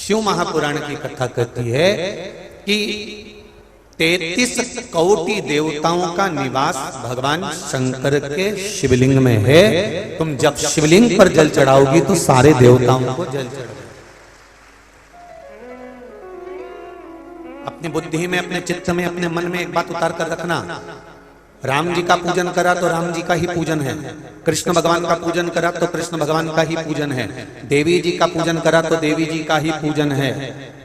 शिव महापुराण की कथा कहती है कि 33 कोटि देवताओं का निवास भगवान शंकर के शिवलिंग में है। तुम जब शिवलिंग पर जल चढ़ाओगी तो सारे देवताओं को जल चढ़ाओ। अपनी बुद्धि में, अपने चित्त में, अपने मन में एक बात उतार कर रखना, राम जी का पूजन करा तो राम जी का ही पूजन है, कृष्ण भगवान का पूजन करा तो कृष्ण भगवान का ही पूजन है, देवी जी का पूजन करा तो देवी जी का ही पूजन है,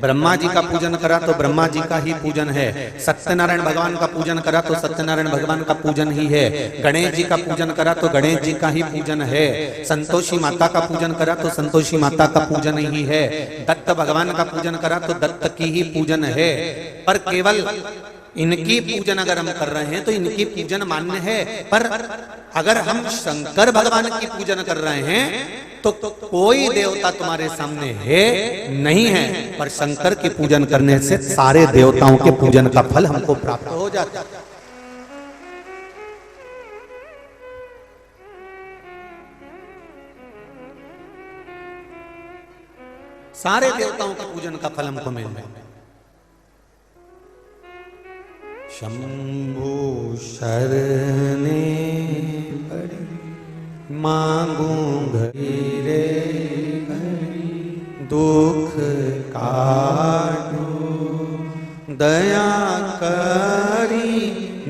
ब्रह्मा जी का पूजन करा तो ब्रह्मा जी का ही पूजन है, सत्यनारायण भगवान का पूजन करा तो सत्यनारायण भगवान का पूजन ही है, गणेश जी का पूजन करा तो गणेश जी का ही पूजन है, संतोषी माता का पूजन करा तो संतोषी माता का पूजन ही है, दत्त भगवान का पूजन करा तो दत्त की ही पूजन है। पर केवल इनकी पूजन अगर हम कर रहे हैं तो इनकी पूजन मान्य है, पर अगर हम शंकर भगवान की पूजन कर रहे हैं तो कोई देवता तुम्हारे सामने है नहीं है, पर शंकर की पूजन करने से सारे देवताओं के पूजन का फल हमको प्राप्त हो जाता है। सारे देवताओं के पूजन का फल हमको मिल रहा है। शंभु शरणे पड़ी मांगू घड़ी रे घड़ी, दुख काटो दया करी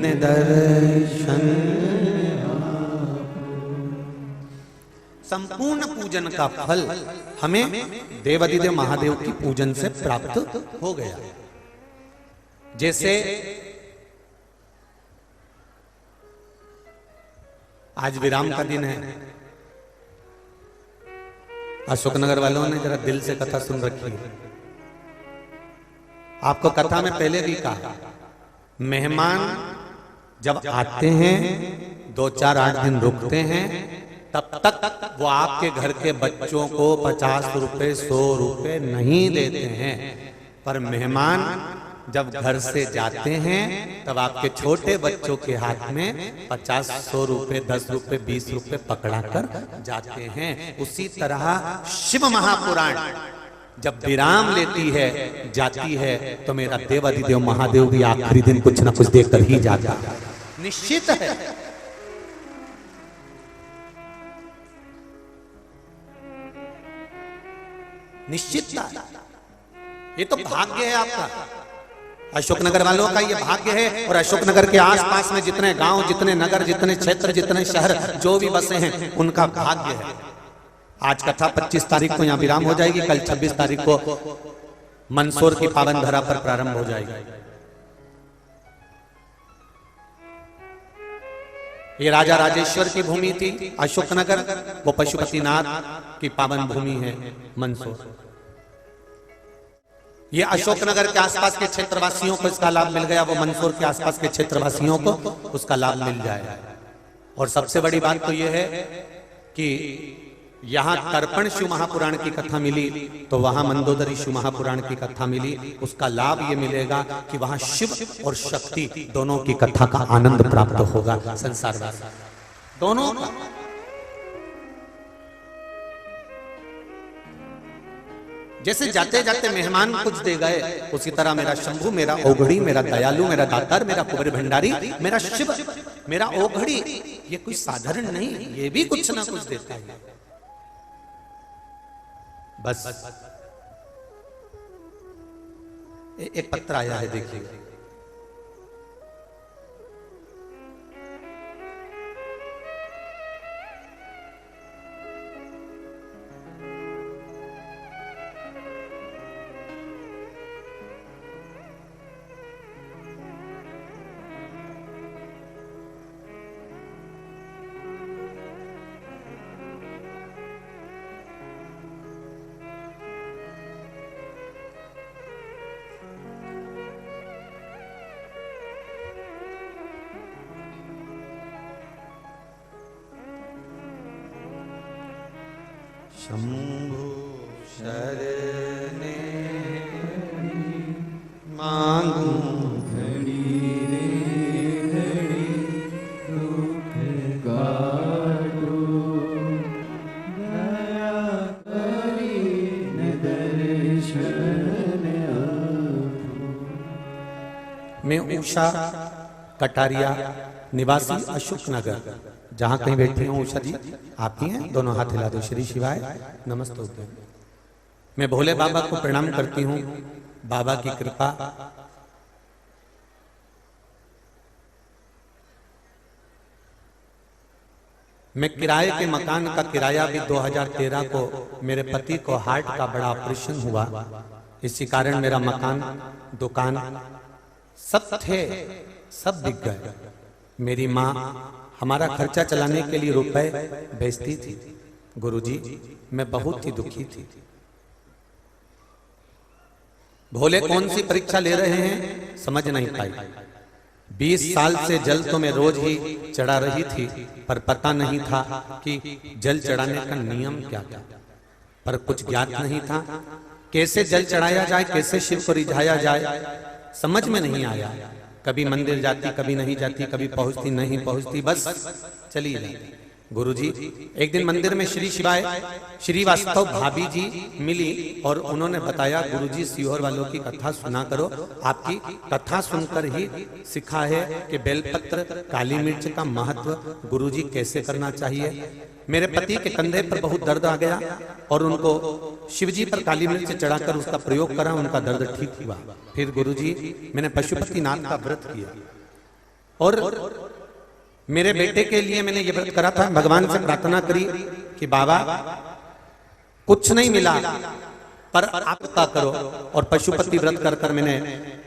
निदर्शन। संपूर्ण पूजन का फल हमें देवाधिदेव महादेव की पूजन से प्राप्त हो गया। जैसे आज विराम का दिन है, अशोकनगर वालों ने जरा दिल से कथा सुन रखी है। आपको कथा में पहले भी कहा, मेहमान जब आते हैं 2-4-8 दिन रुकते हैं, तब तक वो आपके घर के बच्चों को 50 रुपए 100 रुपए नहीं देते हैं। पर मेहमान जब घर से जाते हैं तब आपके छोटे बच्चों के हाथ में 50-100 रुपए 10 रुपए 20 रुपए पकड़ा कर जाते हैं। उसी तरह शिव महापुराण जब विराम लेती है, जाती है, तो मेरा देवाधिदेव महादेव भी आखिरी दिन कुछ ना कुछ देकर ही जाता है, निश्चित है। निश्चित ये तो भाग्य है आपका, अशोकनगर वालों का ये भाग्य है। और अशोकनगर के आसपास में जितने गांव, जितने नगर, जितने क्षेत्र, जितने शहर जो भी बसे हैं, उनका भाग्य है। आज कथा 25 तारीख को यहाँ विराम हो जाएगी, कल 26 तारीख को मंदसौर की पावन धरा पर प्रारंभ हो जाएगी। ये राजा राजेश्वर की भूमि थी अशोकनगर, वो पशुपतिनाथ की पावन भूमि है मंदसौर। ये अशोकनगर के आसपास के क्षेत्रवासियों को इसका लाभ मिल गया, वो मंदसौर के आसपास के क्षेत्रवासियों को उसका लाभ मिल जाएगा। और सबसे बड़ी बात तो ये है कि यहाँ तर्पण शिव महापुराण की कथा मिली, तो वहां मंदोदरी शिव महापुराण की कथा मिली। उसका लाभ ये मिलेगा कि वहां शिव और शक्ति दोनों की कथा का आनंद प्राप्त होगा संसार में दोनों का। जैसे जाते जाते मेहमान कुछ दे गए, उसी तरह मेरा शंभु, मेरा ओघड़ी, मेरा दयालु, मेरा दातार, मेरा कुबेर भंडारी, मेरा शिव, मेरा ओघड़ी, ये कोई साधारण नहीं, ये भी कुछ ना कुछ देता है। बस एक पत्र आया है, देखिए। शंभु शरणे मांगू घड़ी रे घड़ी, दुख काटो दया करी दर्शन। मैं उषा कटारिया निवासी अशोक नगर, जहां कहीं बैठी हूँ उषा जी आप ही हैं, दोनों हाथ हिला दो। श्री शिवाय नमस्ते। मैं भोले बाबा को प्रणाम करती हूँ। बाबा की कृपा मैं किराए के मकान का किराया भी 2013 को मेरे पति को हार्ट का बड़ा ऑपरेशन हुआ, इसी कारण मेरा मकान दुकान सब थे, सब बिक गए। मेरी माँ हमारा खर्चा चलाने के लिए रुपए बेचती थी। गुरुजी मैं बहुत ही दुखी थी। भोले कौन सी परीक्षा ले रहे हैं समझ नहीं पाई। 20 साल से जल तो मैं रोज ही चढ़ा रही थी, पर पता नहीं था कि जल चढ़ाने का नियम क्या था, पर कुछ ज्ञात नहीं था। कैसे जल चढ़ाया जाए, कैसे शिव को रिझाया जाए, समझ में नहीं आया। कभी मंदिर जाती, कभी नहीं जाती, कभी पहुंचती नहीं पहुंचती, बस चली जाती। गुरुजी एक दिन मंदिर में श्री शिवाय श्रीवास्तव भाभी जी मिली और उन्होंने बताया, गुरुजी सीहोर वालों की कथा सुना करो। आपकी कथा सुनकर ही सीखा है कि बेलपत्र काली मिर्च का महत्व गुरुजी कैसे करना चाहिए। मेरे पति के कंधे पर बहुत दर्द आ गया और उनको शिवजी पर काली मिर्च चढ़ाकर उसका प्रयोग करा, उनका दर्द ठीक हुआ। फिर गुरुजी मैंने पशुपतिनाथ का व्रत किया और मेरे बेटे के लिए मैंने ये व्रत करा था। भगवान से प्रार्थना करी कि बाबा कुछ नहीं मिला पर आपका करो, और पशुपति व्रत कर कर मैंने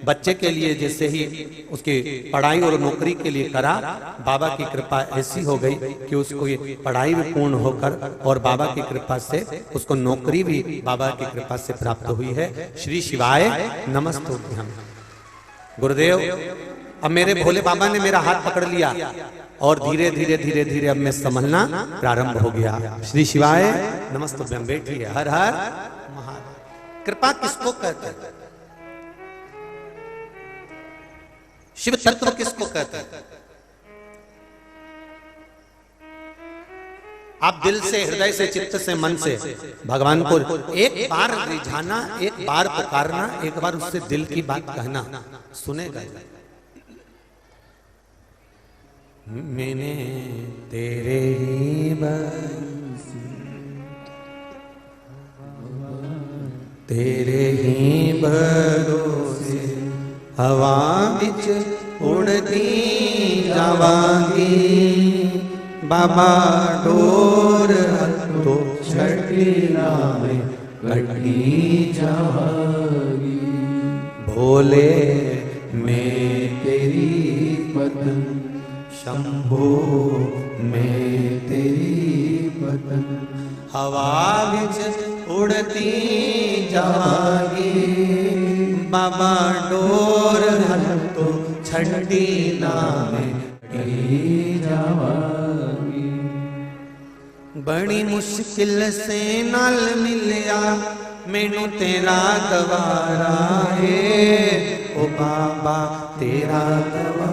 बच्चे के लिए जैसे ही उसकी पढ़ाई और नौकरी के लिए करा, बाबा की कृपा ऐसी हो गई कि उसको ये पढ़ाई भी पूर्ण होकर और बाबा की कृपा से उसको नौकरी भी बाबा की कृपा से प्राप्त हुई है। श्री शिवाय नमस्तुभ्यं। गुरुदेव अब मेरे भोले बाबा ने मेरा हाथ पकड़ लिया और धीरे धीरे धीरे धीरे अब मैं संभलना प्रारंभ हो गया। श्री शिवाय नमस्तुभ्यं। बैठिए। हर हर महादेव। कृपा किसको कहते हैं? शिव तत्व किसको कहते हैं? आप दिल से, हृदय से, चित्त से, मन से भगवान को एक बार रिझाना, एक बार पुकारना, एक बार उससे दिल की बात कहना, सुनेगा। मैंने तेरे ही बंसी, तेरे ही भरोसे हवा बिच उड़ती जावांगी, बाबा डोर तो छठी नामे कटी जावांगी। भोले मैं तेरी पतंग, शंभो मैं तेरी पतंग, हवा बिच उड़ती जावांगी, बाबा डोर तो छठी नामे कटी जावांगी। बड़ी मुश्किल से नाल मिलिया मैनू तेरा गवारा है, ओ बाबा तेरा गवारा।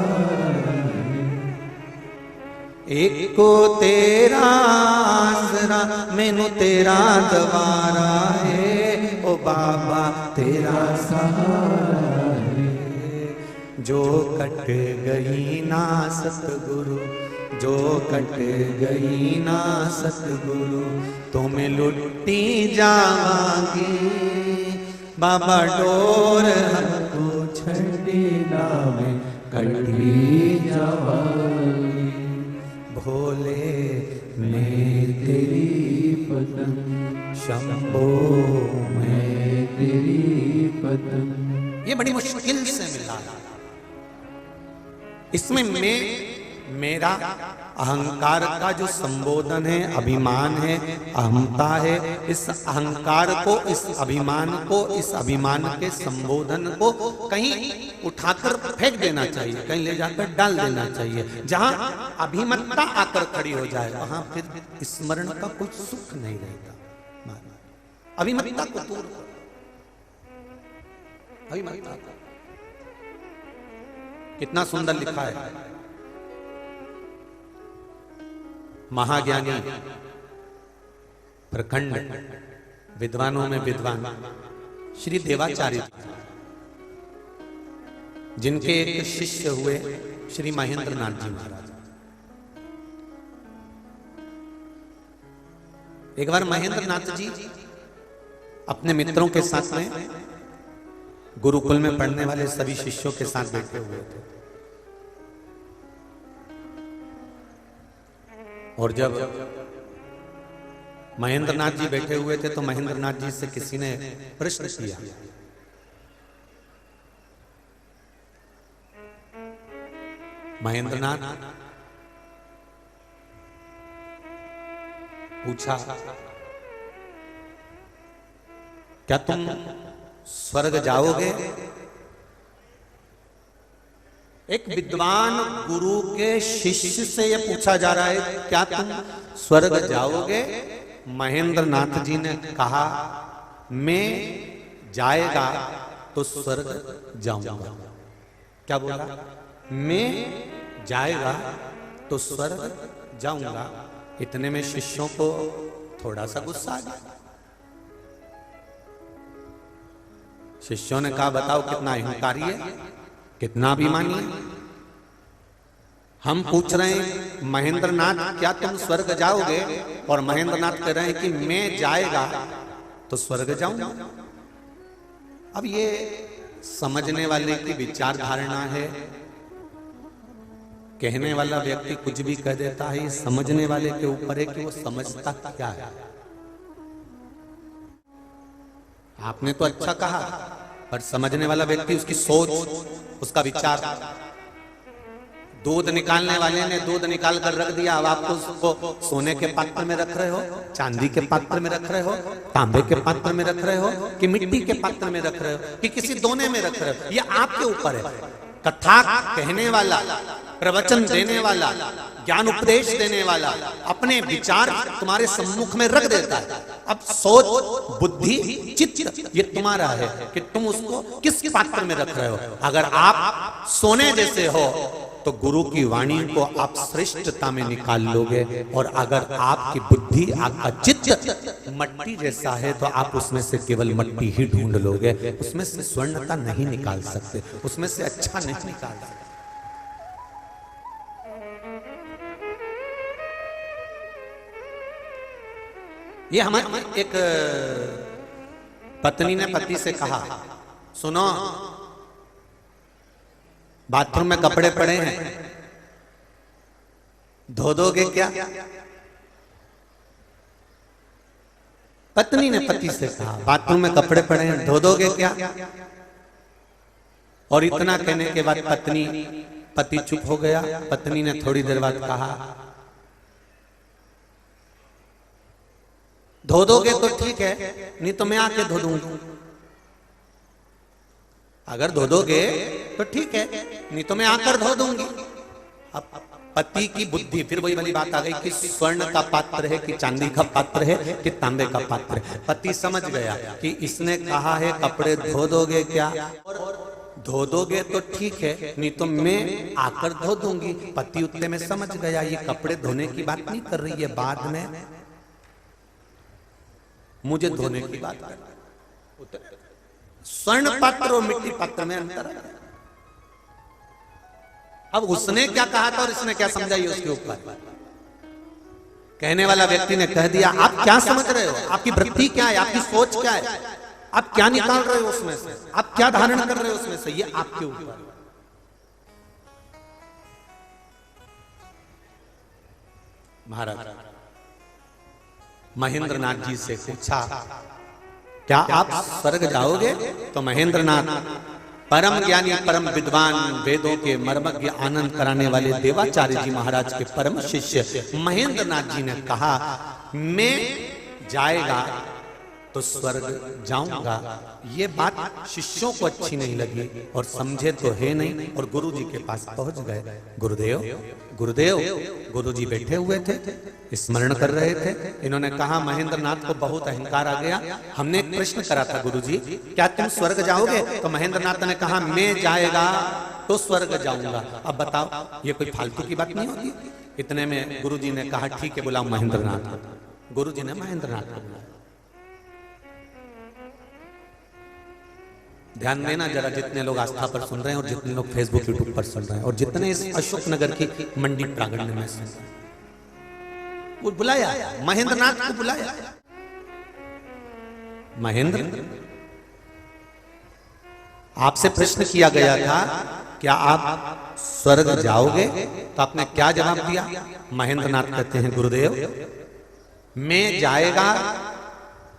एक को तेरा आसरा मैनू तेरा दवारा है, ओ बाबा तेरा सहारा है। जो कट गई ना सतगुरु, जो कट गई ना सतगुरु, तो मैं लुटी जावांगी, बाबा डोर हमको छड़ी नामे कटी जावांगी। भोले मैं तेरी पतंग, शंभो मैं तेरी पतंग। ये बड़ी मुश्किल से मिला। इसमें मैं मेरा अहंकार का जो संबोधन है, अभिमान है, अहमता है, इस अहंकार को, इस अभिमान को, इस अभिमान के संबोधन को कहीं उठाकर फेंक देना चाहिए, कहीं ले जाकर डाल देना चाहिए। जहां अभिमत्ता आकर खड़ी हो जाए वहां फिर स्मरण का कुछ सुख नहीं रहता। अभिमत्ता को दूर करो, अभिमत्ता को। कितना सुंदर लिखा है महाज्ञानी प्रखंड, विद्वानों में विद्वान श्री देवाचार्य जिनके एक शिष्य हुए श्री महेंद्र नाथ जी महाराज। एक बार महेंद्र नाथ जी अपने मित्रों के साथ में गुरुकुल में पढ़ने वाले सभी शिष्यों के साथ बैठे हुए थे, और जब महेंद्र नाथ जी बैठे हुए थे तो महेंद्र नाथ जी से किसी ने प्रश्न किया। महेंद्र नाथ पूछा, क्या तुम स्वर्ग जाओगे? एक विद्वान गुरु के शिष्य से यह पूछा जा रहा है, क्या तुम स्वर्ग जाओगे? महेंद्र नाथ जी ने कहा, मैं जाएगा तो स्वर्ग जाऊंगा। क्या बोला? मैं जाएगा तो स्वर्ग जाऊंगा। इतने में शिष्यों को थोड़ा सा गुस्सा आ गया। शिष्यों ने कहा, बताओ कितना अहंकारी है, कितना अभिमानी है। हम पूछ रहे हैं महेंद्र नाथ क्या तुम स्वर्ग जाओगे, और महेंद्र नाथ कह रहे हैं कि मैं जाएगा तो स्वर्ग जाऊंगा। अब ये समझने वाले की विचार धारणा है। कहने वाला व्यक्ति कुछ भी कह देता है, ये समझने वाले के ऊपर है कि वो समझता क्या है। आपने तो अच्छा कहा, पर समझने वाला व्यक्ति, उसकी सोच, उसका विचार। दूध निकालने वाले ने दूध निकाल कर रख दिया, अब आप उसको सोने के पात्र में रख रहे हो, चांदी के पात्र में रख रहे हो, तांबे के पात्र में रख रहे हो, कि मिट्टी के पात्र में रख रहे हो, कि किसी दोने में रख रहे हो, ये आपके ऊपर है। कथा कहने वाला, प्रवचन देने वाला, ज्ञान उपदेश देने वाला अपने विचार तुम्हारे सम्मुख में रख देता है। अब सोच, बुद्धि, चित्त ये तुम्हारा है कि तुम उसको किस पात्र में रख रहे हो। अगर आप सोने जैसे हो तो गुरु की वाणी को आप श्रेष्ठता में निकाल लोगे, और अगर आपकी बुद्धि, आपका चित्त मट्टी जैसा है तो आप उसमें से केवल मट्टी ही ढूंढ लोगे, उसमें से स्वर्णता नहीं निकाल सकते, उसमें से अच्छा नहीं निकाल सकते। ये हमारी एक पत्नी ने पति से कहा, सुनो, बाथरूम में कपड़े पड़े हैं, धो दोगे क्या? पत्नी ने पति से कहा, बाथरूम में कपड़े पड़े हैं, धो दोगे क्या? और इतना कहने के बाद पति चुप हो गया। पत्नी ने थोड़ी देर बाद कहा, धो दोगे तो ठीक है, नहीं तो मैं आके धो दूंगी। अगर धो दोगे तो ठीक है, नहीं तो मैं आकर धो दूंगी। अब पति की बुद्धि, फिर वही वाली बात आ गई कि स्वर्ण का पात्र है कि चांदी का पात्र है कि तांबे का पात्र है। पति समझ गया कि इसने कहा है कपड़े धो दोगे क्या, धो दोगे तो ठीक है, नहीं तो मैं आकर धो दूंगी। पति उतने में समझ गया ये कपड़े धोने की बात नहीं कर रही है, बाद में मुझे धोने की बात कर। स्वर्ण पात्र और मिट्टी पात्र में अंतर है। अब उसने क्या कहा था और इसने क्या समझाई उसके ऊपर। कहने वाला व्यक्ति ने कह दिया, आप क्या समझ रहे हो, आपकी वृत्ति क्या है, आपकी सोच क्या है, आप क्या निकाल रहे हो उसमें से, आप क्या धारण कर रहे हो उसमें से, ये आपके ऊपर। महाराज महेंद्र नाथ जी से पूछा, क्या आप स्वर्ग जाओगे? तो महेंद्र नाथ परम ज्ञानी, परम विद्वान, वेदों के मर्मज्ञ, आनंद कराने वाले देवाचार्य जी महाराज के परम शिष्य महेंद्र नाथ जी ने कहा, मैं जाएगा तो स्वर्ग जाऊंगा। ये बात शिष्यों को अच्छी नहीं लगी और समझे तो है नहीं, और गुरु जी के पास पहुंच गए। गुरुदेव गुरुदेव, गुरु जी बैठे हुए थे, स्मरण कर रहे थे। इन्होंने कहा, महेंद्र नाथ को बहुत अहंकार आ गया, हमने एक प्रश्न करा था गुरु जी, क्या तुम स्वर्ग जाओगे? तो महेंद्र नाथ ने कहा, मैं जाएगा तो स्वर्ग जाऊंगा। अब बताओ, ये कोई फालतू की बात नहीं होगी। इतने में गुरु जी ने कहा, ठीक है, बुलाओ महेंद्र नाथ। गुरु जी ने महेंद्र नाथ को बुलाया। ध्यान देना जरा, जितने लोग आस्था पर सुन रहे हैं और जितने लोग फेसबुक यूट्यूब पर सुन रहे हैं और जितने इस अशोक नगर की मंडी प्रांगण में सुन रहे हैं, वो बुलाया, महेंद्र नाथ को बुलाया। महेंद्र, आपसे प्रश्न किया गया था क्या आप स्वर्ग जाओगे? तो आपने क्या जवाब दिया? महेंद्र नाथ कहते हैं गुरुदेव, मैं जाएगा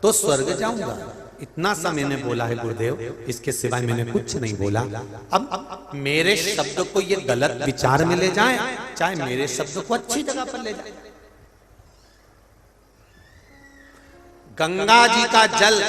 तो स्वर्ग जाऊंगा, इतना सा मैंने बोला है गुरुदेव, इसके सिवाय मैंने कुछ नहीं बोला। अब मेरे शब्द को ये गलत विचार में ले जाए, चाहे मेरे शब्द को अच्छी जगह पर ले जाए। गंगा जी का जल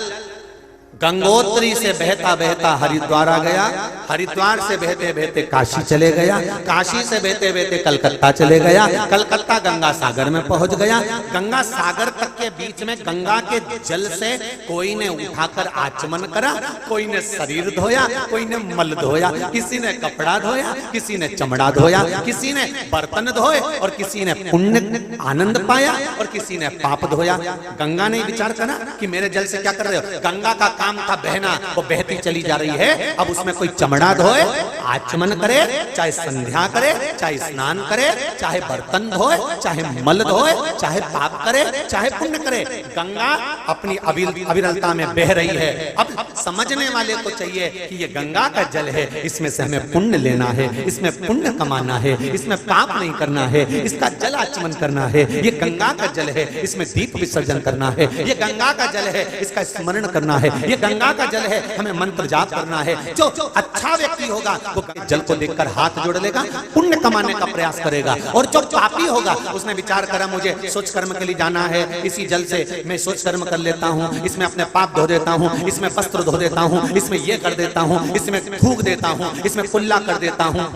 गंगोत्री से बहता बहता हरिद्वार आ गया, हरिद्वार से बहते बहते काशी चले गया, काशी से बहते बहते कलकत्ता चले गया, कलकत्ता गंगा सागर में पहुंच गया। गंगा सागर तक के बीच में गंगा के जल से कोई ने उठाकर आचमन करा, कोई ने शरीर धोया, कोई ने मल धोया, किसी ने कपड़ा धोया, किसी ने चमड़ा धोया, किसी ने बर्तन धोए और किसी ने पुण्य आनंद पाया और किसी ने पाप धोया। गंगा ने विचार करा कि मेरे जल से क्या कर रहे हो? गंगा का काम था बहना, वो बहती चली जा रही है, अब उसमें कोई चमड़ा धोए, आचमन करे, चाहे संध्या करे, चाहे स्नान करे, चाहे बर्तन धोए, चाहे मल धोए, चाहे पाप करे, चाहे पुण्य करे, गंगा अपनी अविरलता में बह रही है। अब समझने वाले को चाहिए कि ये गंगा का जल है, इसमें से हमें पुण्य लेना है, इसमें पुण्य कमाना है, इसमें पाप नहीं करना है, इसका जल आचमन करना है। ये गंगा का जल है, इसमें दीप विसर्जन करना है। ये गंगा का जल है, इसका स्मरण करना है। ये गंगा का जल है, हमें मंत्र जाप करना है। जो अच्छा व्यक्ति होगा वो जल को देखकर हाथ जोड़ लेगा, पुण्य कमाने का प्रयास करेगा, और जो पापी होगा उसने विचार करा मुझे सोच कर्म के लिए जाना है, इसी जल से मैं सोच कर्म कर लेता हूँ, इसमें अपने पाप धो देता हूँ, इसमें वस्त्र धो देता हूँ, इसमें ये कर देता हूँ, इसमें थूक देता हूँ, इसमें कुल्ला कर देता हूँ।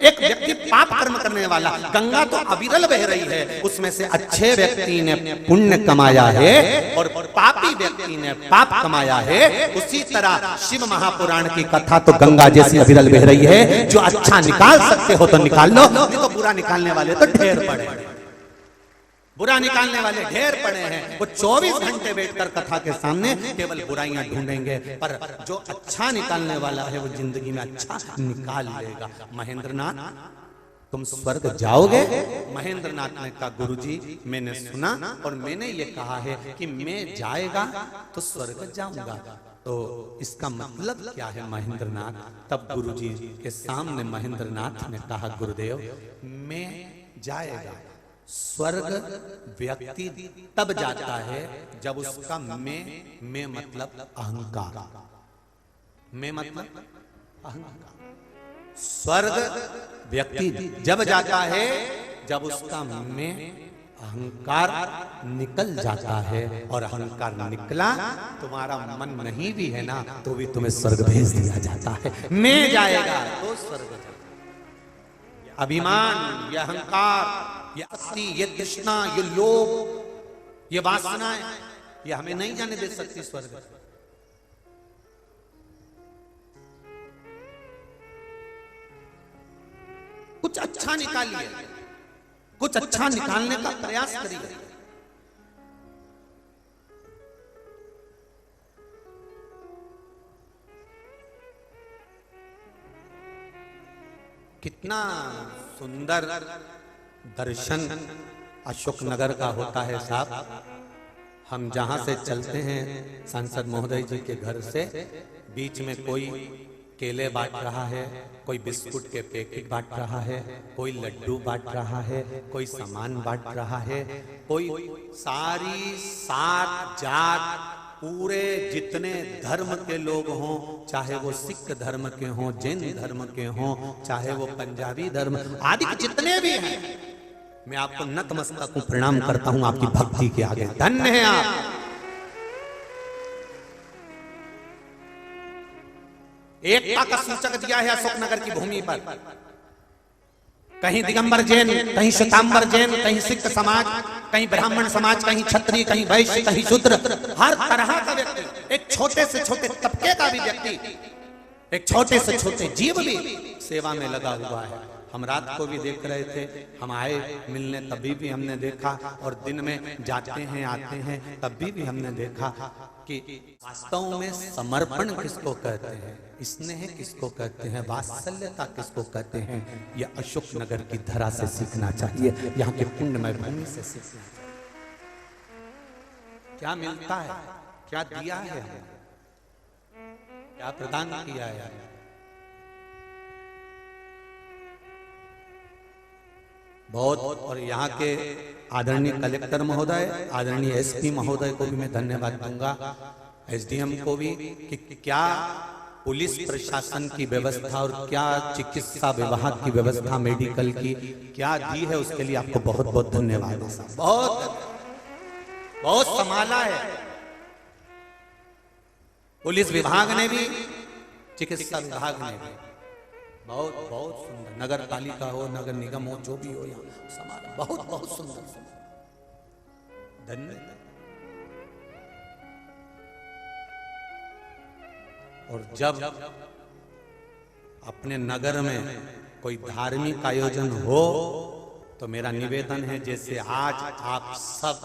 एक व्यक्ति पाप कर्म करने वाला, गंगा तो अविरल बह रही है, उसमें से अच्छे व्यक्ति ने पुण्य कमाया है और पापी व्यक्ति ने पाप कमाया है। उसी तरह शिव महापुराण की कथा तो गंगा जैसी अविरल बह रही है। जो अच्छा निकाल सकते हो तो निकाल लो, नहीं तो बुरा निकालने वाले तो ढेर पड़े, बुरा निकालने वाले ढेर पड़े हैं। वो 24 घंटे बैठकर कथा के सामने केवल बुराइयां ढूंढेंगे, पर जो अच्छा निकालने वाला है वो जिंदगी में अच्छा निकाल लेगा। महेंद्र नाथ, तुम स्वर्ग जाओगे? महेंद्र नाथ ने कहा गुरुजी, मैंने सुना और मैंने ये कहा है कि मैं जाएगा तो स्वर्ग जाऊंगा, तो इसका मतलब क्या है महेंद्र नाथ? तब गुरुजी के सामने महेंद्र नाथ ने कहा गुरुदेव, मैं जाएगा स्वर्ग व्यक्ति तब जाता है जब उसका मैं मतलब अहंकार, मैं मतलब अहंकार। स्वर्ग व्यक्ति जब जाता है जब उसका मैं अहंकार निकल जाता है, और अहंकार निकला, तुम्हारा मन नहीं भी है ना तो भी तुम्हें स्वर्ग भेज दिया जाता है। मैं जाएगा तो स्वर्ग जाएगा। अभिमान, यह अहंकार, ये अस्थि, ये तृष्णा, ये लोभ, ये वासनाएं, ये हमें नहीं जाने दे सकती स्वर्ग। कुछ अच्छा निकालिए, कुछ अच्छा निकालने का प्रयास करिए। कितना सुंदर दर्शन अशोक नगर का होता है साहब। हम जहां से चलते हैं सांसद महोदय जी के घर से, बीच में कोई केले बांट रहा है, कोई बिस्कुट के पैकेट बांट रहा है, कोई लड्डू बांट रहा है, कोई सामान बांट रहा है, कोई सारी सात जात पूरे जितने धर्म के लोग हों, चाहे वो सिख धर्म के हों, जैन धर्म के हों, चाहे वो पंजाबी धर्म आदि जितने भी हैं, मैं आपको नतमस्तक हूं, प्रणाम करता हूं आपकी भक्ति के आगे। धन्य हैं आप। एकता का सूचक दिया है अशोक नगर की भूमि पर। कहीं दिगंबर जैन, कहीं श्वेतांबर जैन, कहीं सिख समाज, कहीं ब्राह्मण समाज, कहीं क्षत्रिय, कहीं वैश्य, कहीं शूद्र, हर तरह का व्यक्ति, एक छोटे से छोटे तबके का भी व्यक्ति, एक छोटे से छोटे जीव भी सेवा में लगा हुआ है। हम रात को भी देख रहे थे, हम आए मिलने तभी भी हमने देखा, और दिन में जाते हैं आते हैं तभी भी हमने देखा कि वास्तव में समर्पण किसको कहते हैं, स्नेह किसको कहते हैं, वात्सल्यता किसको कहते हैं, यह अशोक नगर की धरा से सीखना चाहिए, यहाँ के पुण्यमय भूमि से सीखना चाहिए। क्या मिलता है, क्या दिया है, क्या प्रदान किया है। बहुत, और यहाँ के आदरणीय कलेक्टर महोदय, आदरणीय एसपी महोदय को भी मैं धन्यवाद दूंगा, एसडीएम को भी, कि क्या पुलिस प्रशासन की व्यवस्था और क्या चिकित्सा विभाग की व्यवस्था, मेडिकल की क्या दी है, उसके लिए आपको बहुत बहुत धन्यवाद। बहुत बहुत संभाला है पुलिस विभाग ने भी, चिकित्सा विभाग ने भी, बहुत बहुत सुंदर। नगर पालिका हो, नगर निगम हो, जो भी हो, यहाँ संभाला बहुत बहुत सुंदर। धन्यवाद। और जब अपने नगर में कोई धार्मिक आयोजन हो तो मेरा निवेदन है, जैसे आज आप सब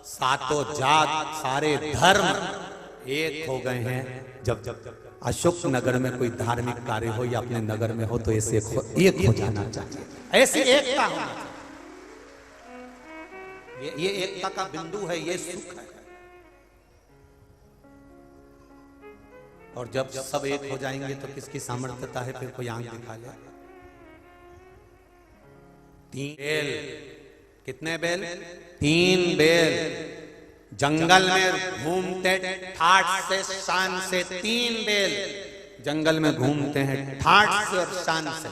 सातों जात सारे धर्म एक हो गए हैं, जब अशोक नगर में कोई धार्मिक कार्य हो या अपने नगर में हो तो ऐसे एक हो जाना चाहिए, ऐसी एकता होना चाहिए। ये एकता का बिंदु है, ये सुख है। और जब सब एक हो जाएंगे तो किसकी सामर्थ्यता है फिर कोई आंख दिखा ले। 3 बेल, कितने बेल? 3 बेल जंगल में घूमते ठाठ से शान से, 3 बेल जंगल में घूमते हैं ठाठ से और शान से।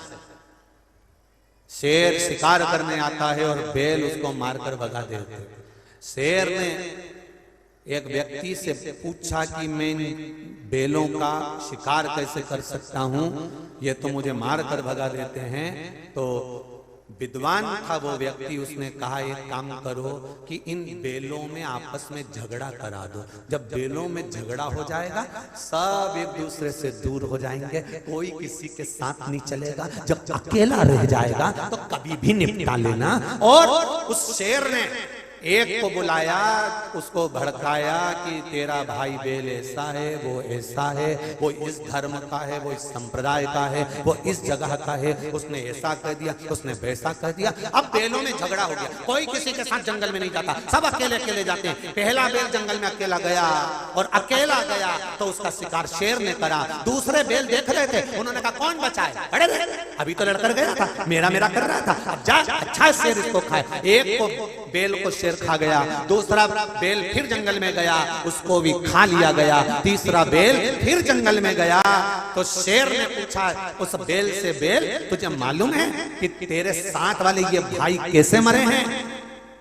शेर शिकार करने आता है और बेल उसको मारकर भगा देते हैं। शेर ने एक व्यक्ति से पूछा कि मैं बेलों का शिकार कैसे कर सकता हूं, ये तो मुझे मारकर भगा देते हैं। तो विद्वान था वो व्यक्ति, उसने कहा एक काम करो कि इन बेलों में आपस में झगड़ा करा दो। जब बेलों में झगड़ा हो जाएगा सब एक दूसरे से दूर हो जाएंगे, कोई किसी के साथ नहीं चलेगा। जब अकेला रह जाएगा तो कभी भी निपटा लेना। और उस शेर ने एक को बुलाया, उसको भड़काया कि तेरा भाई बेल ऐसा है, वो ऐसा है, वो इस धर्म का है, वो इस संप्रदाय का है, वो इस जगह का है, उसने ऐसा कह दिया, उसने वैसा कह दिया। अब बेलों में झगड़ा हो गया, कोई किसी के साथ जंगल में नहीं जाता, सब अकेले अकेले जाते हैं। पहला बेल जंगल में अकेला गया और अकेला गया तो उसका शिकार शेर ने करा। दूसरे बेल देख रहे थे, उन्होंने कहा कौन बचाए, अरे अभी तो लड़कर गया था, मेरा मेरा कर रहा था, अब जा अच्छा शेर इसको खाए। एक को बेल को शेर खा गया, दूसरा बेल फिर जंगल में गया, उसको भी खा लिया गया। तीसरा बेल फिर जंगल में गया तो शेर ने पूछा उस बेल से, बेल तुझे मालूम है कि तेरे साथ वाले ये भाई कैसे मरे हैं?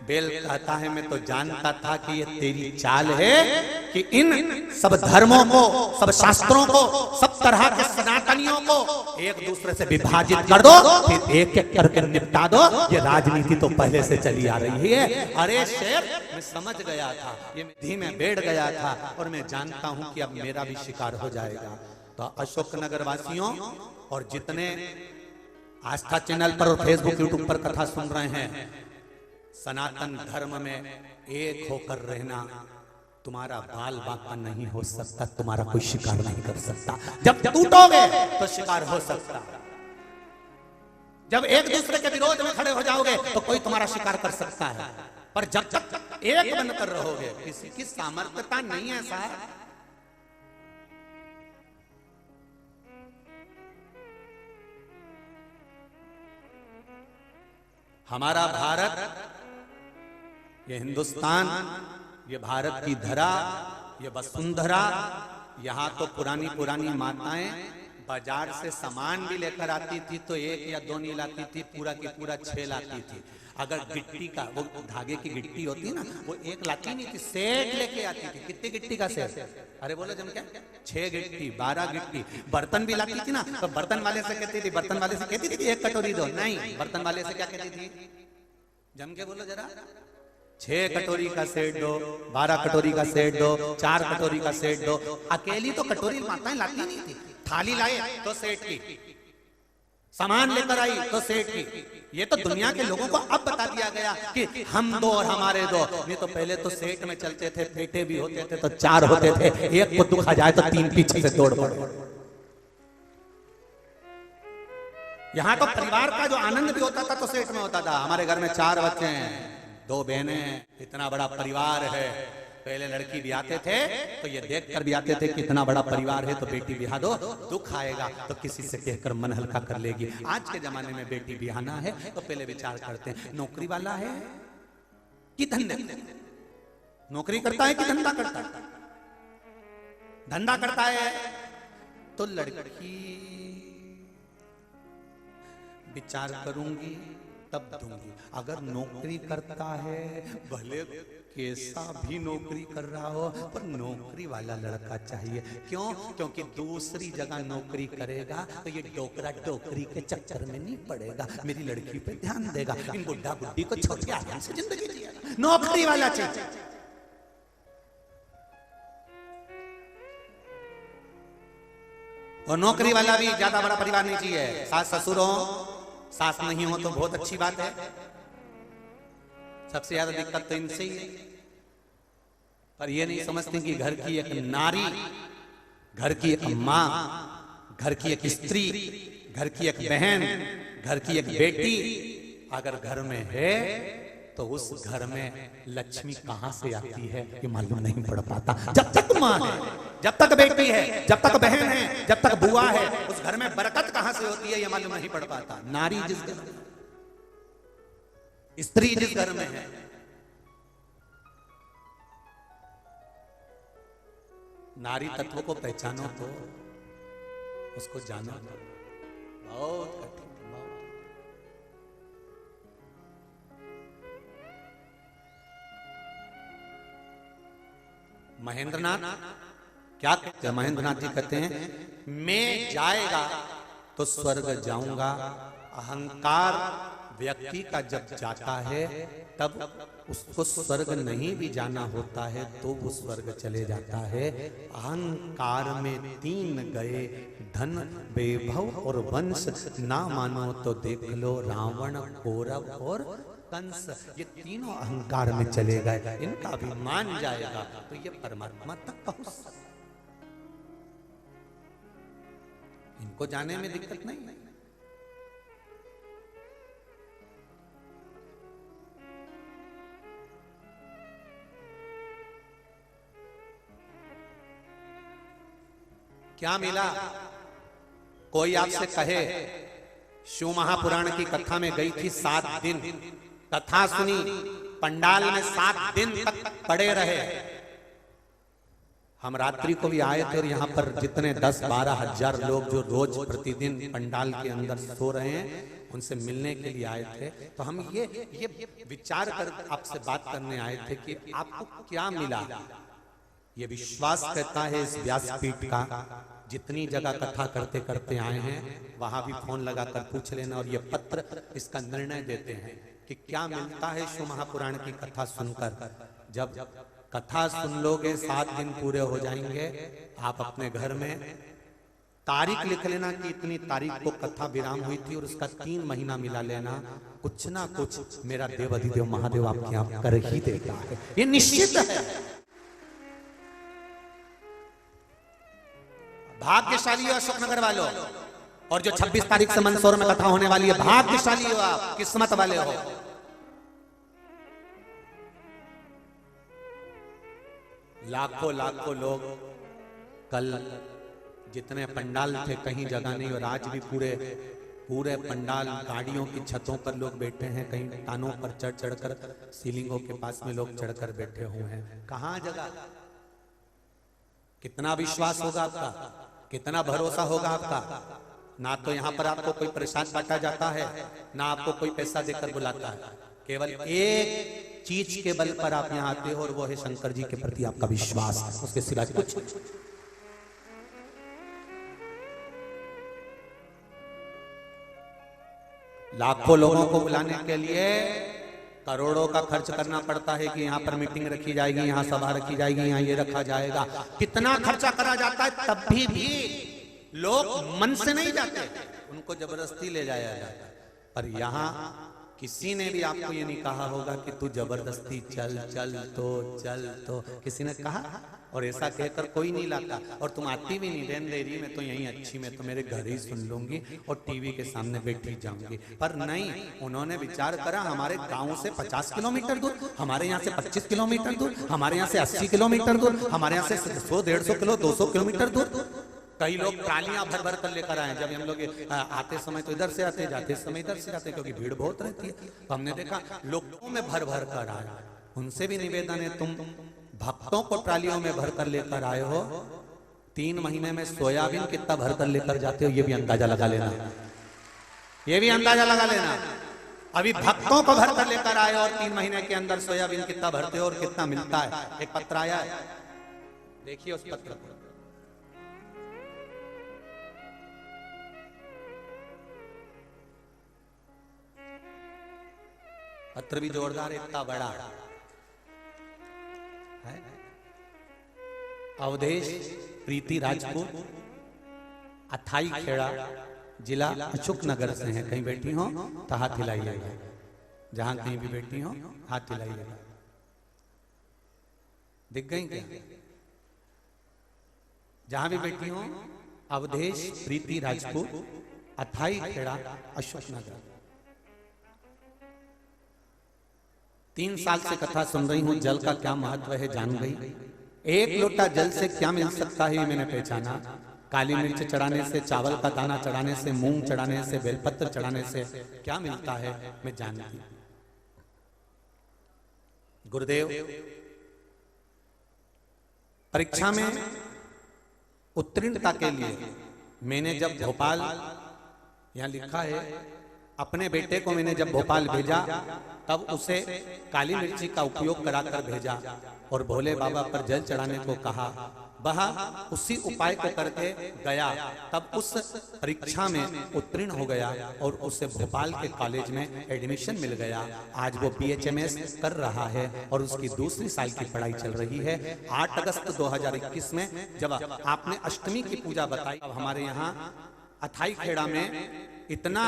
बेल कहता है मैं तो जानता था कि ये तेरी चाल है कि इन सब धर्मों को, सब शास्त्रों को, सब तरह के सनातनियों को एक दूसरे से विभाजित कर दो, फिर एक एक करके निपटा दो। ये राजनीति तो पहले से चली आ रही है। अरे शेर, मैं समझ गया था, ये विधि में बैठ गया था और मैं जानता हूं कि अब मेरा भी शिकार हो जाएगा। तो अशोक नगर वासियों और जितने आस्था चैनल पर और फेसबुक यूट्यूब पर कथा सुन रहे हैं, सनातन धर्म में एक होकर रहना। तुम्हारा बाल बांका नहीं हो सकता, तुम्हारा कोई शिकार नहीं कर सकता। जब टूटोगे तो शिकार हो सकता। जब एक दूसरे के विरोध में खड़े हो जाओगे तो कोई तुम्हारा शिकार कर सकता है, पर जब तक एक बनकर रहोगे किसी की सामर्थ्यता नहीं है साहब। हमारा भारत, ये हिंदुस्तान, ये भारत की धरा, ये वसुंधरा, यहाँ तो पुरानी पुरानी माताएं बाजार से सामान भी लेकर आती थी तो 1 या 2 नहीं लाती थी, पूरा की पूरा 6 लाती थी। अगर गिट्टी का, वो धागे की गिट्टी होती ना, वो 1 लाती नहीं थी, सेट लेके आती थी। कितनी गिट्टी का सेट? अरे बोलो जम क्या, 6 गिट्टी, 12 गिट्टी। बर्तन भी लाती थी ना, तो बर्तन वाले से कहती थी, बर्तन वाले से कहती थी 1 कटोरी दो, नहीं, बर्तन वाले से क्या कहती थी, जम के बोलो जरा, 6 कटोरी का सेट दो, 12 कटोरी का सेट दो, 4 कटोरी का सेट दो। अकेली तो कटोरी माताएं लाती नहीं थी, थाली लाए तो सेट की, सामान लेकर आई तो सेठ की। ये तो दुनिया के लोगों को अब बता दिया गया कि हम दो और हमारे दो। नहीं तो पहले तो सेठ में चलते थे, बेटे भी होते थे तो 4 होते थे, एक को दुख आ जाए तो 3 पीछे से दौड़ पड़े। यहाँ तो परिवार का जो आनंद भी होता था तो सेठ में होता था। हमारे घर में 4 बच्चे हैं, 2 बहनें, इतना बड़ा परिवार है। पहले लड़की ब्याहते थे तो ये देखकर ब्याहते थे कि इतना बड़ा परिवार है तो बेटी ब्याह दो, दुख आएगा तो किसी से कहकर मन हल्का कर लेगी। आज के जमाने में बेटी ब्याहना है तो पहले विचार करते हैं नौकरी वाला है कि धंधे, नौकरी करता है कि धंधा करता है। धंधा करता है तो लड़की विचार करूंगी तब दूंगी। अगर नौकरी करता है, भले कैसा भी नौकरी कर रहा हो, पर नौकरी वाला लड़का चाहिए। क्यों? क्योंकि दूसरी जगह नौकरी करेगा तो ये डोकरा डोकरी के चक्कर में नहीं पड़ेगा, मेरी लड़की पे ध्यान देगा, इन बुढ़ा बुढ़ी को छोड़ के आराम से जिंदगी जिएगा। नौकरी वाला चाहिए। और नौकरी वाला भी ज्यादा बड़ा परिवार नहीं चाहिए। सास ससुर हो, सास नहीं हो तो बहुत अच्छी बात है, सबसे ज्यादा दिक्कत तो इनसे ही है। पर ये नहीं समझते कि घर की एक नारी, घर की एक माँ, घर की एक स्त्री, घर की एक बहन, घर की एक बेटी अगर घर में है तो उस घर में लक्ष्मी कहां से आती है ये मालूम नहीं पड़ पाता। जब तक माँ है, जब तक बेटी है, जब तक बहन है, जब तक बुआ है, उस घर में बरकत कहां से होती है ये मालूम नहीं पड़ पाता। नारी जिस घर में, स्त्री जिस घर में है, नारी तत्व को पहचानो तो, उसको जानो तो बहुत कठिन। महेंद्रनाथ क्या कहते हैं? महेंद्रनाथ जी कहते हैं मैं जाएगा तो स्वर्ग जाऊंगा। अहंकार व्यक्ति का जब जाता है तब उसको स्वर्ग नहीं भी जाना होता है तो वो स्वर्ग चले जाता है। अहंकार में 3 गए, धन वैभव और वंश, ना मानो तो देख लो रावण, कौरव और कंस। ये तीनों अहंकार में चले गए, इनका भी मान जाएगा तो ये परमात्मा तक पहुंच, इनको जाने में दिक्कत नहीं है। क्या मिला? कोई आपसे कहे शिव महापुराण की कथा में गई थी, 7 दिन कथा सुनी, पंडाल में 7 दिन तक पड़े रहे। हम रात्रि को भी आए थे और यहाँ पर जितने 10-12 हजार लोग जो रोज प्रतिदिन पंडाल के अंदर सो रहे हैं उनसे मिलने के लिए आए थे। तो हम ये विचार कर आपसे बात करने आए थे कि आपको क्या मिला। ये विश्वास कहता है इस व्यासपीठ का, जितनी जगह कथा करते करते आए हैं वहां भी फोन लगाकर पूछ लेना और ये पत्र इसका निर्णय देते हैं कि क्या मिलता है शिव महापुराण की कथा सुनकर। जब कथा सुन लोगे 7 दिन पूरे हो जाएंगे, आप अपने घर में तारीख लिख लेना कि इतनी तारीख को कथा विराम हुई थी और उसका 3 महीना मिला लेना। कुछ ना कुछ मेरा देव अधिदेव महादेव आपके यहाँ कर ही देता है, ये निश्चित है। भाग्यशाली हो अशोकनगर वालों, और जो 26 तारीख से मंदसौर में कथा होने वाली है, भाग्यशाली हो आप, किस्मत वाले हो। लाखों लाखों लोग कल जितने पंडाल थे कहीं जगह नहीं, और आज भी पूरे पंडाल गाड़ियों की छतों पर लोग बैठे हैं, कहीं तानों पर चढ़ चढ़कर, सीलिंगों के पास में लोग चढ़कर बैठे हुए हैं। कहां जगह? कितना विश्वास होगा आपका, कितना भरोसा होगा आपका? ना तो यहाँ पर आपको कोई प्रसाद बांटा जाता है, ना आपको कोई पैसा देकर बुलाता है। केवल एक चीज के बल पर आप यहाँ आते हो और वो है शंकर जी के प्रति आपका विश्वास, उसके सिवाय कुछ। लाखों लोगों को बुलाने के लिए करोड़ों का खर्च करना पड़ता है कि यहाँ पर मीटिंग रखी जाएगी, यहाँ सभा रखी जाएगी, यहाँ ये रखा जाएगा। कितना खर्चा करा जाता है, तब भी लोग मन से नहीं जाते। उनको जबरदस्ती ले जाया जाता है। पर यहाँ किसी ने भी आपको ये नहीं कहा होगा कि तू जबरदस्ती चल चल तो किसी ने कहा? और ऐसा कहकर कोई नहीं लाता। और तुम आती भी नहीं, बहन दे रही मैं तो यहीं अच्छी, मैं तो मेरे घर ही सुन लूंगी और टीवी के सामने बैठी जाऊंगी। पर नहीं, उन्होंने विचार करा हमारे गांव से 50 किलोमीटर दूर, हमारे यहाँ से 25 किलोमीटर दूर, हमारे यहाँ से 80 किलोमीटर दूर, हमारे यहाँ से 100 150 किलो 200 किलोमीटर दूर कई लोग ट्रालियां भर भर कर लेकर आए। जब हम लोग आते समय तो इधर से आते, जाते समय इधर से जाते, क्योंकि भीड़ बहुत रहती है। तो हमने देखा लोगों में भर भर कर आए। उनसे भी निवेदन है, तुम भक्तों को ट्रालियों में भर कर लेकर आए हो, 3 महीने में सोयाबीन कितना भर कर लेकर जाते हो ये भी अंदाजा लगा लेना, ये भी अंदाजा लगा लेना। अभी भक्तों को भर कर लेकर आए और 3 महीने के अंदर सोयाबीन कितना भरते हो और कितना मिलता है। एक पत्र आया है, देखिए उस पत्र को। पत्र भी जोरदार, इतना बड़ा है। अवधेश प्रीति राजपूत, अथाई खेड़ा, जिला अशोकनगर से हैं। कहीं बैठी हो तो हाथ हिलाइएगा, जहां कहीं भी बैठी हो हाथ हिलाइएगा। दिख गई क्या? जहां भी बैठी हो, अवधेश प्रीति राजपूत, अथाई खेड़ा, अशोकनगर। 3 साल से कथा सुन रही हूं, जल का क्या महत्व है जान गई। 1 लोटा जल से क्या मिल सकता है ये मैंने पहचाना। काली मिर्च चढ़ाने से, चावल का दाना चढ़ाने से, मूंग चढ़ाने से, बेलपत्र चढ़ाने से क्या मिलता है मैं जानती। गुरुदेव परीक्षा में उत्तीर्णता के लिए मैंने जब भोपाल, यहां लिखा है, अपने बेटे को मैंने जब भोपाल भेजा तब उसे काली मिर्ची का उपयोग कराकर भेजा और भोले बाबा पर जल चढ़ाने को कहा। वह उसी उपाय को करके गया, तब उस परीक्षा में उत्तीर्ण हो गया और उसे भोपाल के कॉलेज में एडमिशन मिल गया। आज वो BHMS कर रहा है और उसकी 2री साल की पढ़ाई चल रही है। 8 अगस्त 2021 में जब आपने अष्टमी की पूजा बताई, अब हमारे यहाँ अथाई खेड़ा में इतना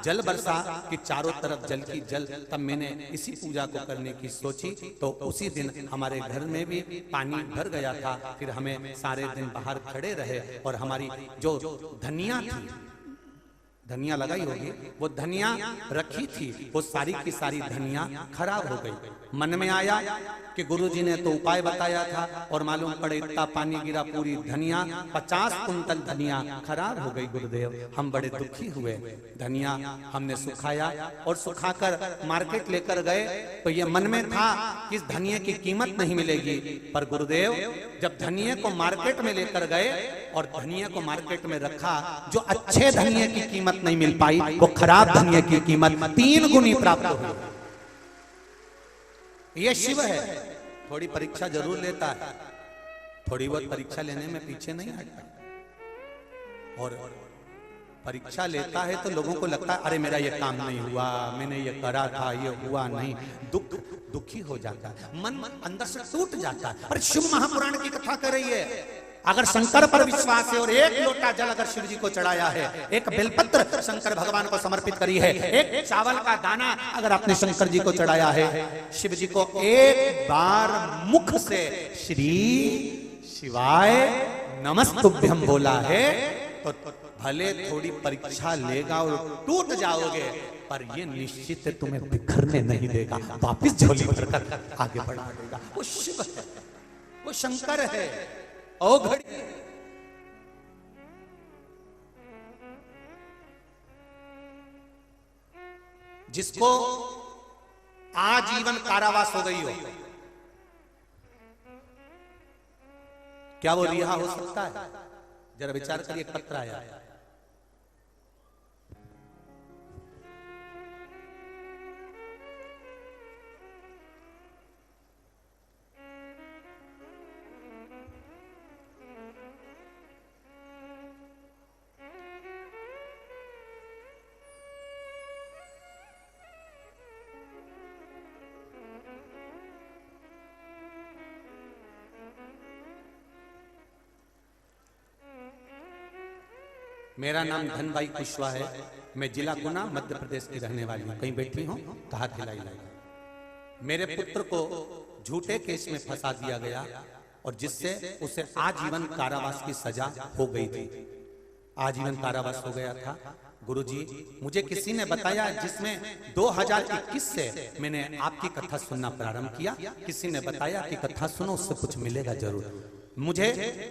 जल बरसा कि चारों तरफ जल की जल। तब मैंने इसी पूजा को करने की सोची, तो उसी दिन हमारे घर में भी पानी भर गया था। फिर हमें सारे दिन बाहर खड़े रहे और हमारी जो धनिया थी, धनिया लगाई होगी, वो धनिया रखी थी, वो सारी की सारी धनिया खराब हो गई। मन में आया कि गुरुजी ने तो उपाय बताया था और मालूम पड़े इतना पानी गिरा, पूरी धनिया 50 कुंटल धनिया खराब हो गई। गुरुदेव हम बड़े दुखी हुए। धनिया हमने सुखाया और सुखाकर मार्केट लेकर गए, तो ये मन में था कि इस धनिया की कीमत नहीं मिलेगी। पर गुरुदेव जब धनिया को मार्केट में लेकर गए और धनिया को मार्केट में रखा, जो अच्छे धनिया की कीमत नहीं मिल पाई, वो खराब धनिया की कीमत 3 गुनी प्राप्त हुई। ये शिव है। थोड़ी परीक्षा जरूर लेता है, थोड़ी बहुत परीक्षा लेने में पीछे नहीं हटता। और परीक्षा लेता है तो लोगों को लगता है अरे मेरा ये काम नहीं हुआ, मैंने ये करा था, ये हुआ नहीं। दुखी हो जाता है, मन अंदर से टूट जाता है। अरे शिव महापुराण की कथा कर रही है। अगर शंकर पर विश्वास है और 1 लोटा जल अगर शिव जी को चढ़ाया है, 1 बेलपत्र शंकर भगवान को समर्पित करी है, 1 चावल का दाना अगर आपने शंकर जी को चढ़ाया है, शिव जी को 1 बार मुख से श्री शिवाय नमस्तुभ्यम बोला है, तो भले थोड़ी परीक्षा लेगा और टूट जाओगे, पर ये निश्चित है तुम्हें बिखरने नहीं देगा, वापिस झोली भरकर आगे बढ़ा देगा। वो शिव है, वो शंकर है। ओ घड़ी जिसको आजीवन कारावास हो गई हो, क्या वो रिहा हो सकता है? जरा विचार करिए। पत्र आया, मेरा नाम धनभाई कुशवाहा है, मैं जिला गुना मध्य प्रदेश की रहने वाली हूँ। कहीं बैठी हूँ तो हाथ हिलाई लाई। मेरे पुत्र को झूठे केस में फंसा दिया गया और जिससे उसे आजीवन कारावास की सजा हो गई थी। आजीवन कारावास हो गया था। गुरुजी, मुझे किसी ने बताया, जिसमें 2021 से मैंने आपकी कथा सुनना प्रारंभ किया, किसी ने बताया कि कथा सुनो, उससे कुछ मिलेगा जरूर। मुझे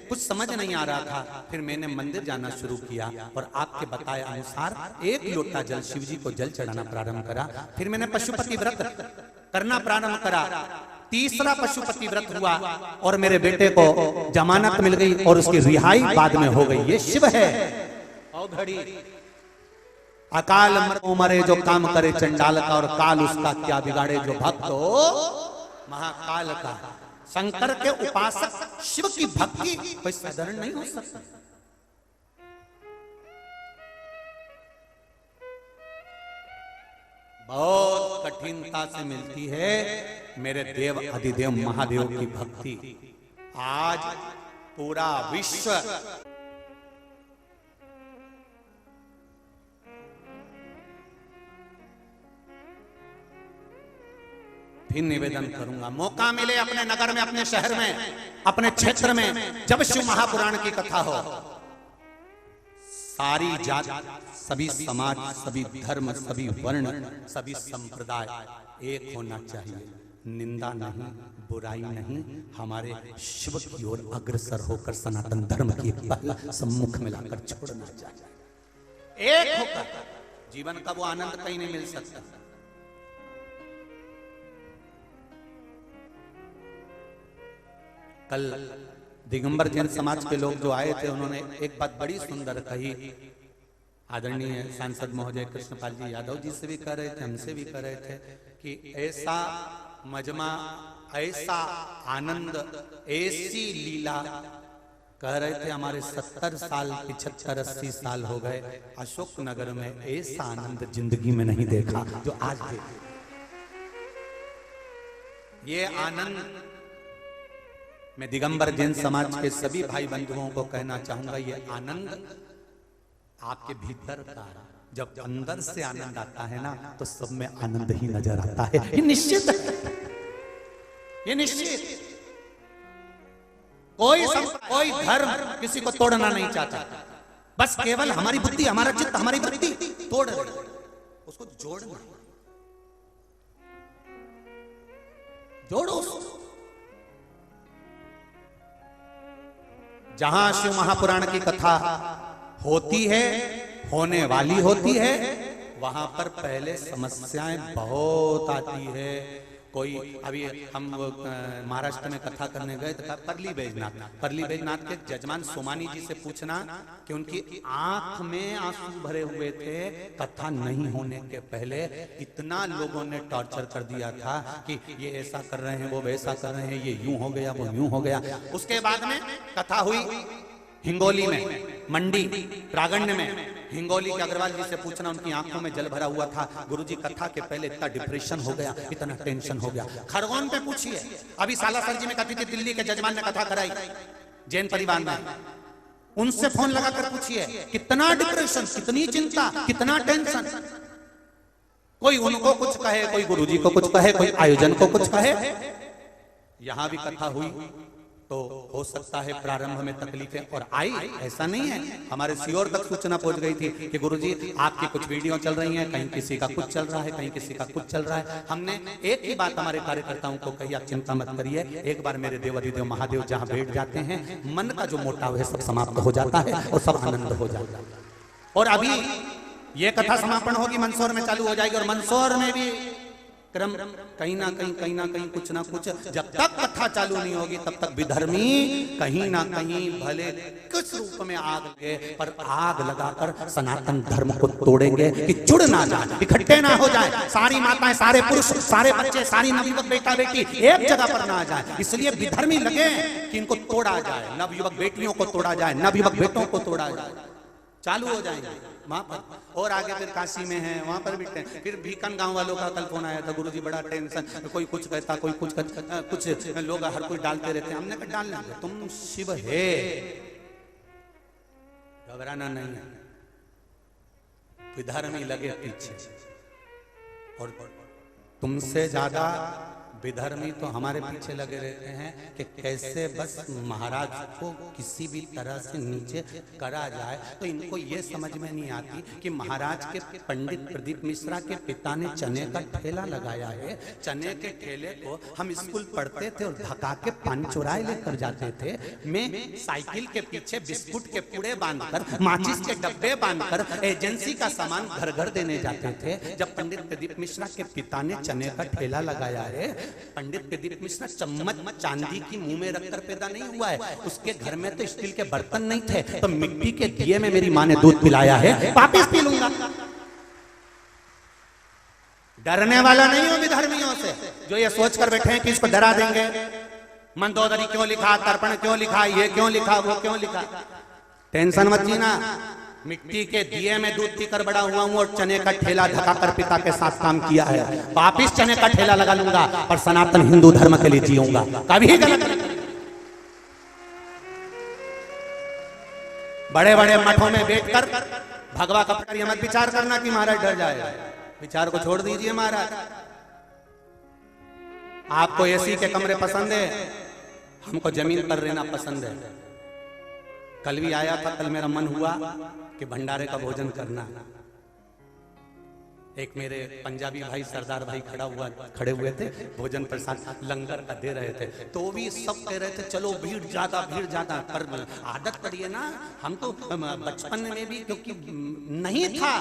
कुछ समझ नहीं आ रहा था, फिर मैंने मंदिर जाना शुरू किया और आपके बताए अनुसार 1 लोटा जल शिव जी को जल चढ़ाना प्रारंभ करा। फिर मैंने पशुपति व्रत करना प्रारंभ करा। तीसरा पशुपति व्रत हुआ और मेरे बेटे को जमानत मिल गई और उसकी रिहाई बाद में हो गई। ये शिव है। घड़ी अकाल मरे जो काम करे चंडाल का, और काल उसका क्या बिगाड़े जो भक्त हो महाकाल का। शंकर के उपासक शिव की भक्ति कोई साधारण नहीं हो सकता। बहुत कठिनता से मिलती है मेरे देव अधिदेव महादेव की भक्ति। आज पूरा विश्व फिर निवेदन करूंगा, मौका मिले अपने नगर में, अपने शहर में, अपने क्षेत्र में, जब शिव महापुराण की कथा हो, सारी जात, सभी समाज, सभी धर्म, सभी वर्ण, सभी संप्रदाय एक होना चाहिए। निंदा नहीं, बुराई नहीं, हमारे शिव की ओर अग्रसर होकर सनातन धर्म की पहला सम्मुख मिलाकर छोड़ना चाहिए। एक होकर जीवन का वो आनंद कहीं नहीं मिल सकता। कल दिगंबर जैन समाज के लोग जो आए थे, उन्होंने एक बात बड़ी सुंदर कही। आदरणीय सांसद महोदय कृष्णपाल जी यादव जी से भी कह रहे थे, हमसे भी कह रहे थे कि ऐसा मजमा, ऐसा आनंद, ऐसी लीला, कह रहे थे हमारे 70 साल 75-80 साल हो गए, अशोक नगर में ऐसा आनंद जिंदगी में नहीं देखा जो आज देखे। ये आनंद मैं दिगंबर जैन समाज के सभी भाई बंधुओं को कहना चाहूंगा, ये आनंद आपके भीतर का, जब अंदर से आनंद आता है ना, तो सब में आनंद ही नजर आता है। ये निश्चित है, ये निश्चित। कोई धर्म किसी को तोड़ना नहीं चाहता, बस केवल हमारी बुद्धि, हमारा चित्त, हमारी वृत्ति तोड़ रही, उसको जोड़ना, जोड़ो। जहां शिव महापुराण की कथा होती है, होने वाली होती है, वहां पर पहले समस्याएं बहुत आती है। कोई अभी हम महाराष्ट्र में कथा करने गए तो परली बैजनाथ के जजमान सोमानी जी से पूछना कि उनकी आंख में आंसू भरे हुए थे। कथा नहीं होने के पहले इतना लोगों ने टॉर्चर कर दिया था कि ये ऐसा कर रहे हैं, वो वैसा कर रहे हैं, ये यूं हो गया, वो यूं हो गया। उसके बाद में कथा हुई हिंगोली में, मंडी प्रागण्य में। हिंगोली के अग्रवाल जी से पूछना, उनकी आंखों में जल भरा हुआ था। गुरुजी कथा के पहले इतना डिप्रेशन हो गया, इतना टेंशन हो गया। खरगोन पे पूछिए, अभी सालासर जी में कथी थी, दिल्ली के जजमान ने कथा कराई जैन परिवार में, उनसे फोन लगाकर पूछिए कितना डिप्रेशन, कितनी चिंता, कितना टेंशन। कोई उनको कुछ कहे, कोई गुरुजी को कुछ कहे, कोई आयोजन को कुछ कहे। यहां भी कथा हुई तो हो सकता है प्रारंभ में तकलीफें और आई, ऐसा नहीं है। हमारे सीओर तक सूचना पहुंच गई थी कि गुरुजी आपकी कुछ वीडियो चल रही हैं, कहीं किसी का कुछ चल रहा है, कहीं किसी का कुछ चल रहा है। हमने एक ही बात हमारे कार्यकर्ताओं को कही, आप चिंता मत करिए, एक बार मेरे देव अधिदेव महादेव जहां बैठ जाते हैं, मन का जो मोटाव है सब समाप्त हो जाता है और सब आनंद हो जाता है। और अभी ये कथा समापन होगी, मंदसौर में चालू हो जाएगी, और मंदसौर में भी क्रम कहीं ना कहीं कुछ ना कुछ, जब तक कथा चालू नहीं होगी तब तक विधर्मी कहीं ना कहीं भले कुछ रूप में आग लगे, पर आग लगाकर सनातन धर्म को तोड़ेंगे कि जुड़ ना जाए, इकट्ठे ना हो जाए, सारी माताएं, सारे पुरुष, सारे बच्चे, सारी नवयुवक बेटा बेटी एक जगह पर ना आ जाए। इसलिए विधर्मी लगे कि इनको तोड़ा जाए, नवयुवक बेटियों को तोड़ा जाए, नवयुवक बेटों को तोड़ा जाए। चालू हो जाएंगे वहां पर। और आगे फिर काशी में है, वहां पर भी फिर भीकन गांव वालों का कल फोन आया था, गुरुजी बड़ा टेंशन, कोई कुछ कहता, कोई कुछ कहता, कुछ लोग हर कोई डालते रहते हैं। हमने कहा डालना, तुम शिव है, घबराना नहीं है। विधर्मी लगे पीछे, और तुमसे ज्यादा विधर्मी तो हमारे पीछे लगे रहते हैं कि कैसे बस महाराज को किसी भी तरह से नीचे करा जाए। तो इनको ये समझ में नहीं आती कि महाराज के पंडित प्रदीप मिश्रा के पिता ने चने का ठेला लगाया है। चने के ठेले को हम स्कूल पढ़ते थे और धक्का के पान चुराए लेकर जाते थे। मैं साइकिल के पीछे बिस्कुट के पूड़े बांधकर, माचिस के डब्बे बांधकर एजेंसी का सामान घर घर देने जाते थे। जब पंडित प्रदीप मिश्रा के पिता ने चने का ठेला लगाया है, पंडित प्रदीप मिश्रा चम्मच चांदी की मुंह में रखकर पैदा नहीं हुआ है। उसके घर में तो स्टील के बर्तन नहीं थे, तो मिट्टी के दिए में मेरी मां ने दूध पिलाया है, वापिस पी लूंगा। डरने वाला नहीं हो विधर्मियों से, जो ये सोचकर बैठे हैं कि इसको डरा देंगे। मंदोदरी क्यों लिखा, तर्पण क्यों लिखा, ये क्यों लिखा, वो क्यों लिखा। टेंशन मत जीना, मिट्टी के दिए में दूध पीकर बड़ा हुआ हूं और चने का ठेला धकाकर पिता के साथ काम किया है। वापिस चने का ठेला लगा लूंगा और सनातन हिंदू धर्म के लिए जीऊंगा, कभी गलत नहीं। बड़े बड़े मठों में बैठकर भगवा कपड़ा ये मत विचार करना कि महाराज डर जाए। विचार को छोड़ दीजिए महाराज। आपको एसी के कमरे पसंद है, हमको जमीन पर रहना पसंद है। कल भी आया था, कल मेरा मन हुआ कि भंडारे का भोजन करना। एक मेरे पंजाबी भाई सरदार भाई खड़े हुए थे, भोजन प्रसाद लंगर का दे रहे थे। तो भी सब कह रहे थे चलो भीड़ ज्यादा पर आदत पड़ी है ना। हम तो बचपन में भी क्योंकि नहीं था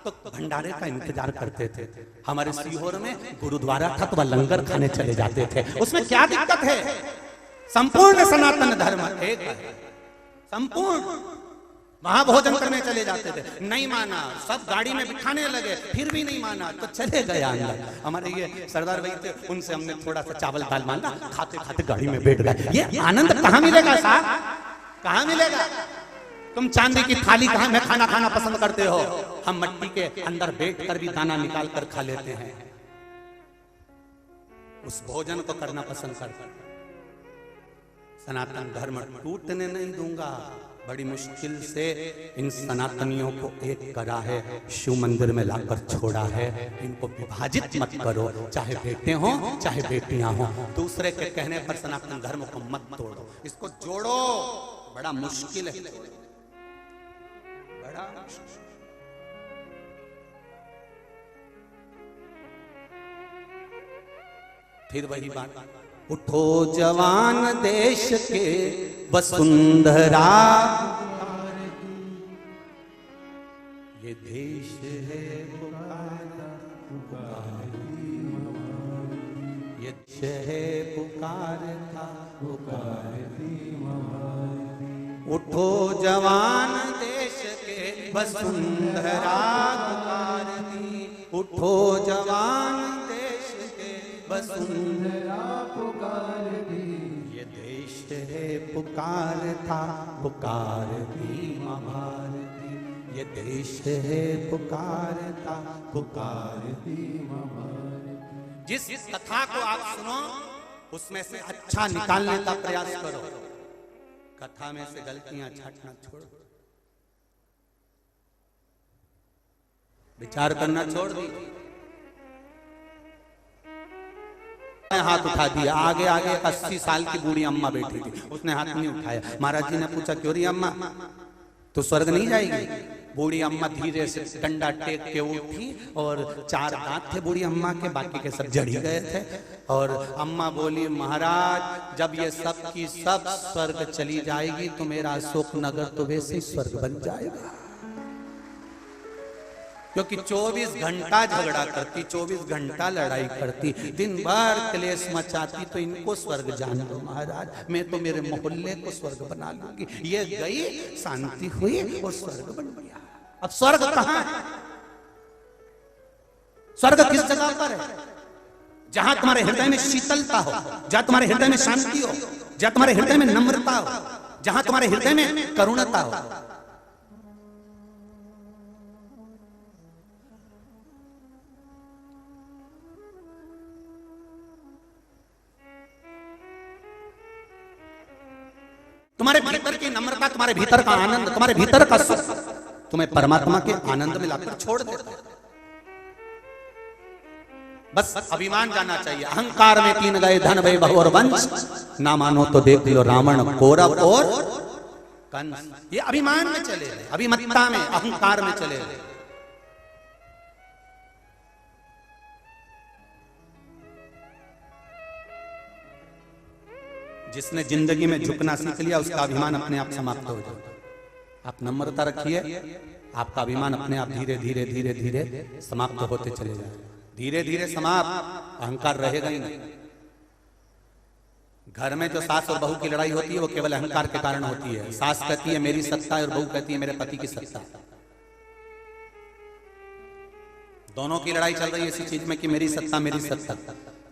तो भंडारे का इंतजार करते थे। हमारे सीहोर में गुरुद्वारा था तो वह लंगर खाने चले जाते थे। उसमें क्या दिक्कत है? संपूर्ण सनातन धर्म एक है, संपूर्ण। वहां भोजन करने चले जाते थे, नहीं माना, सब गाड़ी में बिठाने लगे, फिर भी नहीं माना तो चले गए अंदर। हमारे ये सरदार भाई थे, उनसे हमने थोड़ा सा चावल दाल मांगा, खाते खाते गाड़ी में बैठ गए। ये आनंद कहाँ मिलेगा साहब, कहाँ मिलेगा? तुम चांदी की थाली कहाँ में खाना खाना पसंद करते हो, हम मट्टी के अंदर बैठ कर भी दाना निकाल कर खा लेते हैं। उस भोजन को करना पसंद करते हैं। सनातन धर्म टूटने नहीं दूंगा। बड़ी मुश्किल से इन सनातनियों को एक करा है, शिव मंदिर में लाकर छोड़ा है। इनको विभाजित मत करो, चाहे बेटे हो चाहे बेटियां हो। दूसरे के कहने पर सनातन धर्म को मत तोड़ो, इसको जोड़ो। बड़ा मुश्किल है, बड़ा मुश्किल। फिर वही बात, उठो जवान देश के वसुंधरा, ये देश है पुकारा, ये देश है पुकारता, उठो जवान देश के वसुंधरा पुकारती, उठो जवान देश के वसुंधरा पुकारती, ये देश है पुकारता पुकारती मां भारती, ये देश है पुकारता पुकारती मां भारती। जिस कथा को आप सुनो उसमें से अच्छा निकालने का प्रयास करो, कथा में से गलतियां छांटना छोड़ दो, विचार करना छोड़ दी। हाथ उठा दिया, आगे आगे 80 साल की बूढ़ी अम्मा बैठी थी, उसने हाथ नहीं उठाया। महाराज जी ने पूछा क्यों रही अम्मा, तो स्वर्ग नहीं जाएगी? बूढ़ी अम्मा धीरे से डंडा टेक के उठी और 4 दांत थे बूढ़ी अम्मा के, बाकी के सब जड़ ही गए थे। और अम्मा बोली महाराज जब ये सब की सब स्वर्ग चली जाएगी तो मेरा अशोक नगर तो वैसे ही स्वर्ग बन जाएगा। क्योंकि 24 घंटा झगड़ा करती, 24 घंटा लड़ाई करती, दिन भर क्लेश मचाती, तो इनको स्वर्ग जान दो महाराज, मैं तो मेरे मोहल्ले को स्वर्ग बना लूंगी। ये गई, शांति हुई और स्वर्ग बन गया। अब स्वर्ग कहाँ है? स्वर्ग किस जगह पर है? जहां तुम्हारे हृदय में शीतलता हो, जहां तुम्हारे हृदय में शांति हो, जहां तुम्हारे हृदय में नम्रता हो, जहां तुम्हारे हृदय में करुणता हो। तुम्हारे भीतर की नम्रता, तुम्हारे भीतर का आनंद, तुम्हारे भीतर का सुख, तुम्हें परमात्मा के आनंद में लाकर छोड़ देता है। बस अभिमान जाना चाहिए। अहंकार में तीन गए धन भय बहु और वंश, ना मानो तो देख लो रावण कौरव और कंस। ये अभिमान में चले गए, अभिमत्ता में, अहंकार में चले गए। जिसने जिंदगी में झुकना सीख लिया उसका अभिमान अपने आप समाप्त हो जाएगा। आप नम्रता रखिए, आपका अभिमान अपने आप धीरे धीरे धीरे धीरे समाप्त होते चले जाएगा। धीरे धीरे समाप्त, अहंकार रहेगा ही नहीं। घर में जो सास और बहू की लड़ाई होती है वो केवल अहंकार के कारण होती है। सास कहती है मेरी सत्ता है और बहू कहती है मेरे पति की सत्ता। दोनों की लड़ाई चल रही है इसी चीज में कि मेरी सत्ता मेरी सत्ता।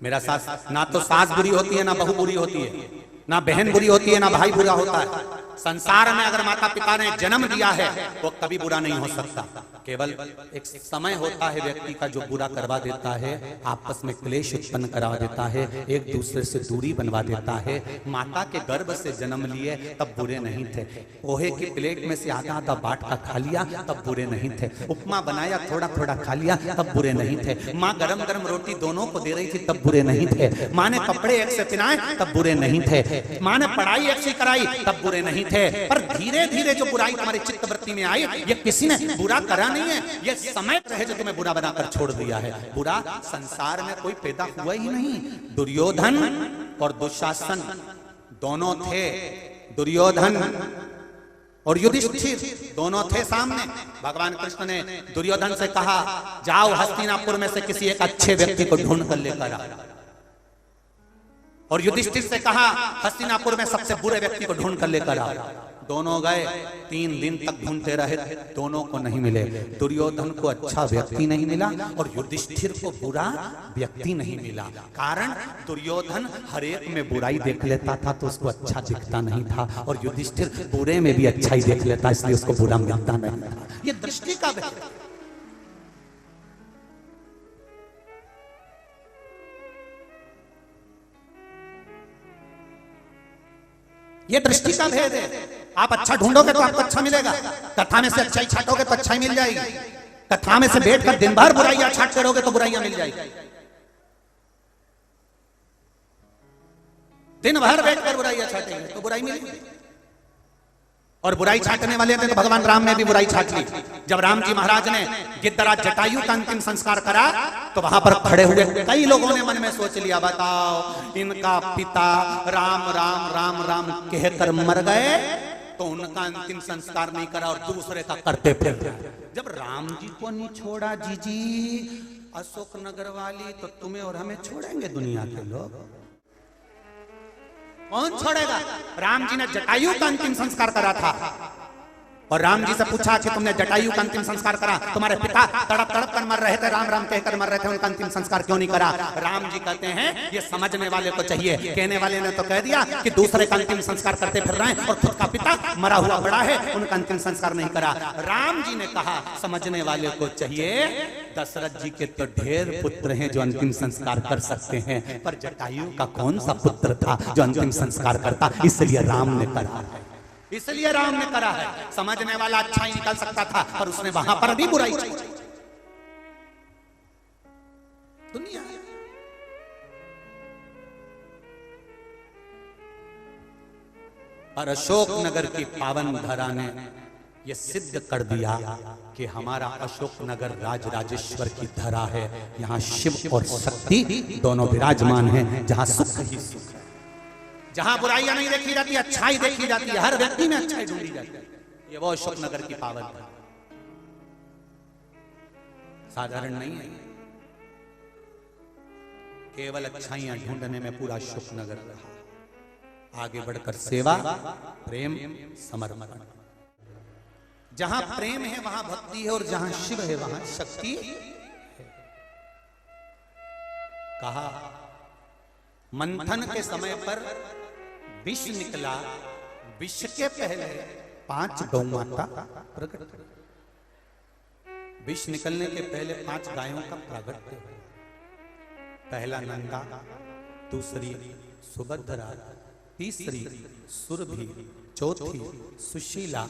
मेरा सास, ना तो सास बुरी होती है ना बहू बुरी होती है, ना बहन बुरी होती है ना भाई बुरा होता है। संसार में अगर माता पिता ने जन्म दिया है वो कभी बुरा नहीं हो सकता। केवल एक समय होता है व्यक्ति का जो बुरा करवा देता है, आपस में क्लेश उत्पन्न करा देता है, एक दूसरे से दूरी बनवा देता है। माता के गर्भ से जन्म लिए तब बुरे नहीं थे। पोहे की प्लेट में से आधा आधा बाट का खा लिया तब बुरे नहीं थे। उपमा बनाया थोड़ा थोड़ा खा लिया तब बुरे नहीं थे। माँ गरम गरम रोटी दोनों को दे रही थी तब बुरे नहीं थे। माँ ने कपड़े एक से पहनाए तब बुरे नहीं थे। माँ ने पढ़ाई एक से कराई तब बुरे नहीं थे। पर धीरे धीरे जो बुराई तुम्हारे चित्त वृत्ति में आई, ये किसी ने बुरा करा नहीं है, ये समय रहे जो तुम्हें बुरा बनाकर छोड़ दिया है। बुरा संसार में कोई पैदा हुआ ही नहीं। दुर्योधन और दुशासन दोनों थे। दुर्योधन और युधिष्ठिर दोनों थे सामने। भगवान कृष्ण ने दुर्योधन से कहा जाओ हस्तिनापुर में से किसी एक अच्छे व्यक्ति को ढूंढ कर लेकर आओ, और युधिष्ठिर से कहा हस्तिनापुर में सबसे बुरे व्यक्ति को ढूंढ कर लेकर आओ। दोनों गए, 3 दिन तक ढूंढते रहे, दोनों को नहीं मिले। दुर्योधन को अच्छा व्यक्ति नहीं मिला और युधिष्ठिर को बुरा व्यक्ति नहीं मिला। कारण दुर्योधन हर एक में बुराई देख लेता था तो उसको अच्छा दिखता नहीं था, और युधिष्ठिर बुरे में भी अच्छाई देख लेता इसलिए उसको बुरा मिलता नहीं था। ये दृष्टि का भेद है। ये दृष्टि का भेद है। आप अच्छा ढूंढोगे तो आपको अच्छा मिलेगा। कथा में से अच्छाई छाटोगे तो अच्छाई मिल जाएगी। कथा में से बैठकर दिन भर बुराइयां छाटते रहोगे तो बुराइयां मिल जाएगी। दिन भर बैठकर बुराइयां छाटेंगे तो बुराई मिलेगी। और बुराई छाटने वाले थे तो भगवान राम ने भी बुराई छाट ली। जब राम जी महाराज ने गिद्धराज जटायु का अंतिम संस्कार करा तो वहां पर खड़े हुए कई लोगों ने मन में सोच लिया बताओ इनका पिता राम राम राम राम कहकर मर गए तो उनका अंतिम संस्कार नहीं करा और दूसरे का करते फिर। जब राम जी को नहीं छोड़ा जीजी अशोक नगर वाली, तो तुम्हें और हमें छोड़ेंगे दुनिया के लोग? कौन छोड़ेगा? राम जी ने जटायु का अंतिम संस्कार करा था और राम जी से पूछा कि तुमने जटायु का अंतिम संस्कार करा, तुम्हारे पिता तड़प तड़प कर मर रहे थे, राम राम कहकर मर रहे थे, उनका अंतिम संस्कार क्यों नहीं करा? राम जी कहते हैं ये समझने वाले को चाहिए। कहने वाले ने तो कह दिया कि दूसरे का अंतिम संस्कार करते फिर रहे हैं और खुद का पिता मरा हुआ बड़ा है, उनका अंतिम संस्कार नहीं करा। राम जी ने कहा समझने वाले को चाहिए। दशरथ जी के तो ढेर पुत्र हैं जो अंतिम संस्कार कर सकते हैं, पर जटायु का कौन सा पुत्र था जो अंतिम संस्कार करता? इसलिए राम ने करा है, इसलिए राम ने करा है। समझने वाला अच्छा ही निकल सकता था पर उसने वहां पर भी बुराई की। दुनिया और अशोक नगर की पावन धरा ने यह सिद्ध कर दिया कि हमारा अशोक नगर राज राजेश्वर की धरा है। यहाँ शिव और शक्ति दोनों विराजमान हैं, जहाँ सुख ही सुख है, जहां बुराइयां नहीं देखी जाती अच्छाई देखी जाती है, हर व्यक्ति में अच्छाई ढूंढी जाती है। ये वो अशोक नगर की पावन है, साधारण नहीं है। केवल अच्छाइयां ढूंढने में पूरा अशोक नगर रहा। आगे बढ़कर सेवा, प्रेम, समर्पण। जहां प्रेम है वहां भक्ति है और जहां शिव है वहां शक्ति है। कहा मंथन के समय पर विष निकला, विष के पहले 5 गौ माता प्रकट हुई। विष निकलने के पहले 5 गायों का प्रागट्य हुआ। पहला नंदा, दूसरी सुभद्रा, तीसरी सुरभि, चौथी सुशीला,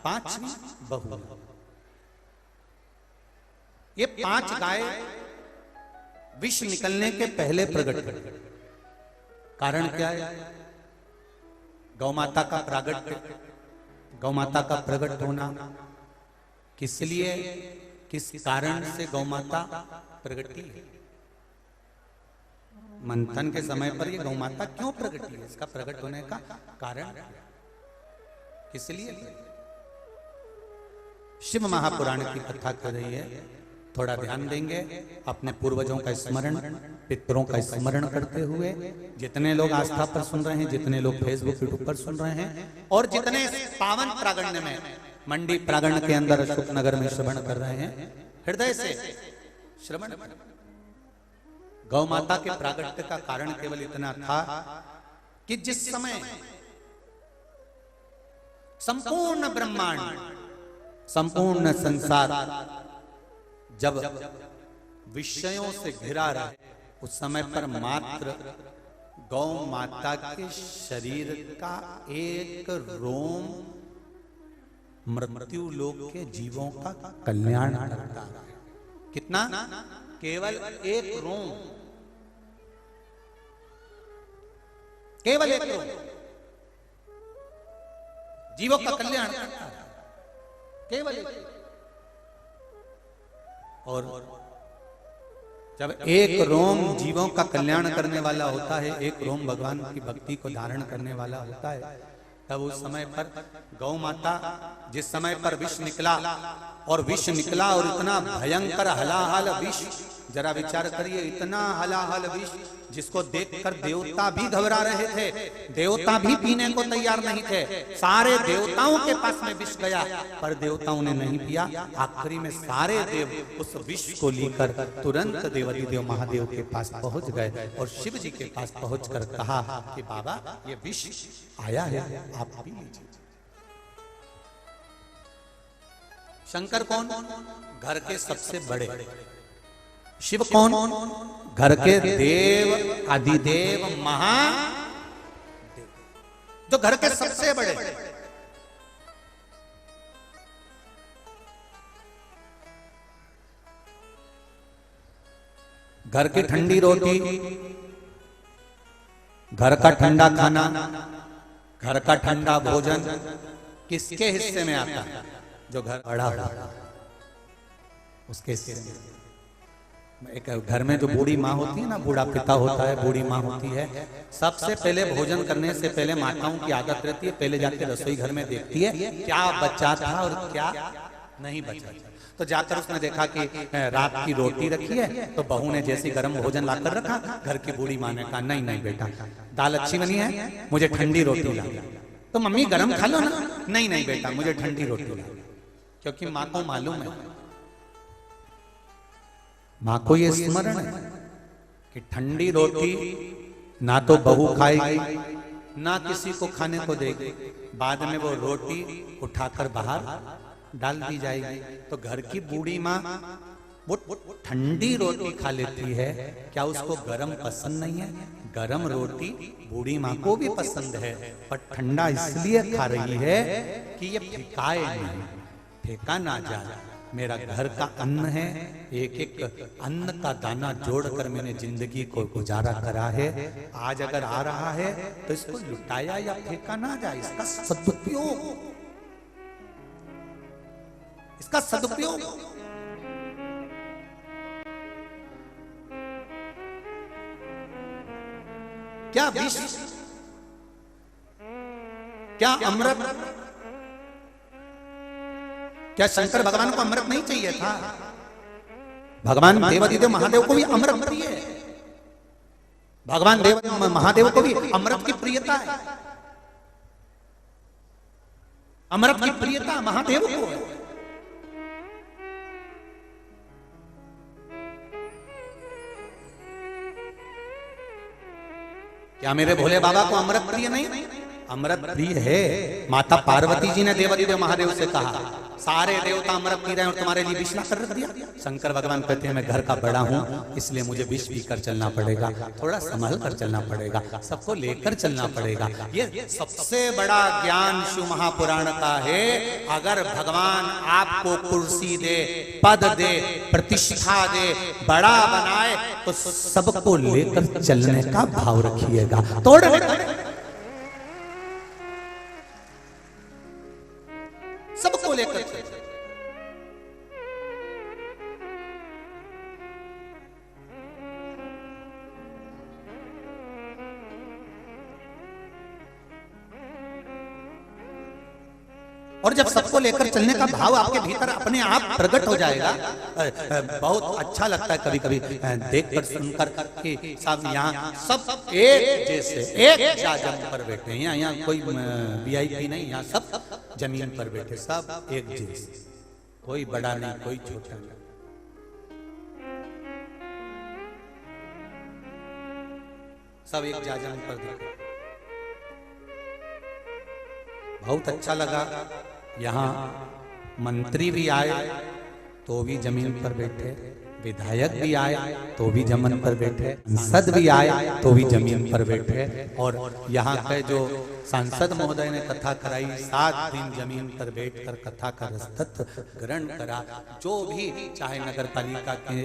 5वीं बहू। ये 5 गाय विष निकलने के पहले प्रकट हुई। कारण क्या है? गौ माता का प्रागट्य, गौ माता का प्रकट होना। किस लिए, किस कारण से गौ माता प्रगटी है? मंथन के समय पर ये गौ माता क्यों प्रगटी है? इसका प्रकट होने का कारण किस लिए? शिव महापुराण की कथा कर रही है। थोड़ा ध्यान देंगे, अपने पूर्वजों का स्मरण, पितरों का स्मरण करते हुए, जितने लोग आस्था पर सुन रहे हैं, जितने लोग फेसबुक यूट्यूब पर सुन रहे हैं, और जितने पावन प्रागण्य में मंडी प्रागण्य के अंदर अशोक नगर में श्रवण कर रहे हैं, हृदय से श्रवण। गौ माता के प्रागट्य का कारण केवल इतना था कि जिस समय संपूर्ण ब्रह्मांड, संपूर्ण संसार जब विषयों से घिरा रहे, उस समय पर मात्र गौ माता के शरीर का एक रोम मृत्यु लोक के जीवों का कल्याण करता है। कितना? केवल एक रोम, केवल एक रोम जीवों का कल्याण करता है, केवल एक। और जब एक रोम जीवों का कल्याण करने वाला होता है, एक रोम भगवान की भक्ति को धारण करने वाला होता है, तब उस समय पर गौ माता, जिस समय पर विष निकला, और विष निकला और इतना भयंकर हलाहल विष, जरा विचार करिए, इतना हलाहल विष जिसको देखकर देवता भी घबरा रहे थे, देवता भी पीने को तैयार नहीं थे। सारे देवताओं के पास में विष गया, पर देवताओं ने नहीं पिया। आखिरी में सारे देव उस विष को लेकर तुरंत देवाधिदेव महादेव के पास पहुंच गए और शिव जी के पास पहुंचकर कहा कि बाबा ये विष आया है, आप पी लीजिए। शंकर कौन? घर के सबसे बड़े। शिव कौन? घर के देव, आदिदेव, महादेव, जो घर के सबसे बड़े। घर की ठंडी रोटी, घर का ठंडा खाना, घर का ठंडा भोजन किसके हिस्से में आता है? जो घर बड़ा होता उसके हिस्से में। एक घर में जो बूढ़ी माँ होती है ना, बूढ़ा पिता होता है, बूढ़ी माँ होती है, सबसे पहले भोजन करने से पहले माताओं की आदत रहती है, पहले जाके रसोई घर में देखती है क्या बचा था और क्या नहीं बचा था। तो जाकर उसने देखा कि रात की रोटी रखी है, तो बहू ने जैसे गर्म भोजन लाकर रखा, घर की बूढ़ी माँ ने कहा नहीं नहीं बेटा, दाल अच्छी बनी है, मुझे ठंडी रोटी ला। तो मम्मी गरम खा लो ना। नहीं नहीं बेटा, मुझे ठंडी रोटी ला। क्योंकि माँ को मालूम है, माँ को ये स्मरण है कि ठंडी रोटी ना तो बहू खाएगी, ना किसी को खाने को देगी, बाद में वो रोटी उठाकर बाहर डाल दी जाएगी। तो घर की बूढ़ी माँ वो ठंडी रोटी खा लेती है, क्या उसको गरम पसंद नहीं है? गरम रोटी बूढ़ी माँ को भी पसंद है, पर ठंडा इसलिए खा रही है कि ये फेंकाए नहीं, फेंका ना जाए। मेरा घर का अन्न है, एक एक अन्न का दाना जोड़कर मैंने जिंदगी को गुजारा करा है। आज अगर आ रहा है तो इसको लुटाया या फेंका ना जाए, इसका सदुपयोग, इसका सदुपयोग। क्या विष, क्या अमृत? क्या शंकर भगवान को अमृत नहीं चाहिए था? भगवान देवाधिदेव महादेव को भी अमृत प्रिय है, भगवान देव महादेव को भी अमृत की प्रियता है, अमृत की प्रियता महादेव को है। क्या मेरे भोले बाबा को अमृत प्रिय नहीं? अमृत प्रिय है। माता पार्वती जी ने देवाधिदेव महादेव से कहा, सारे देवता अमृत पी रहे हैं और तुम्हारे लिए विष ला कर रख दिया। शंकर भगवान कहते हैं मैं घर का बड़ा हूं, इसलिए मुझे विष पी कर चलना पड़ेगा, थोड़ा संभल कर चलना पड़ेगा, सबको लेकर चलना पड़ेगा। ये सबसे बड़ा ज्ञान शिव महापुराण का है। अगर भगवान आपको कुर्सी दे, पद दे, प्रतिष्ठा दे, बड़ा बनाए, तो सबको लेकर चलने का भाव रखिएगा। सबको लेकर चलते। और जब सबको लेकर चलने का भाव आपके भीतर अपने आप प्रकट हो जाएगा, बहुत अच्छा लगता है कभी कभी देखकर सुनकर कि सब यहाँ सब एक जैसे एक जाजम पर बैठे हैं। यहाँ कोई वीआईपी नहीं, यहाँ सब जमीन पर बैठे, सब एक जैसे, कोई बड़ा नहीं कोई छोटा नहीं। सब एक जाजम पर बैठे, बहुत अच्छा लगा। यहाँ मंत्री भी आए तो भी जमीन पर बैठे, विधायक भी आए तो भी जमीन पर बैठे, सांसद भी आए तो भी जमीन पर बैठे। और यहाँ के जो सांसद महोदय ने कथा कराई, 7 दिन जमीन पर बैठकर कथा का रसतत्व ग्रहण करा। जो भी चाहे नगर पालिका के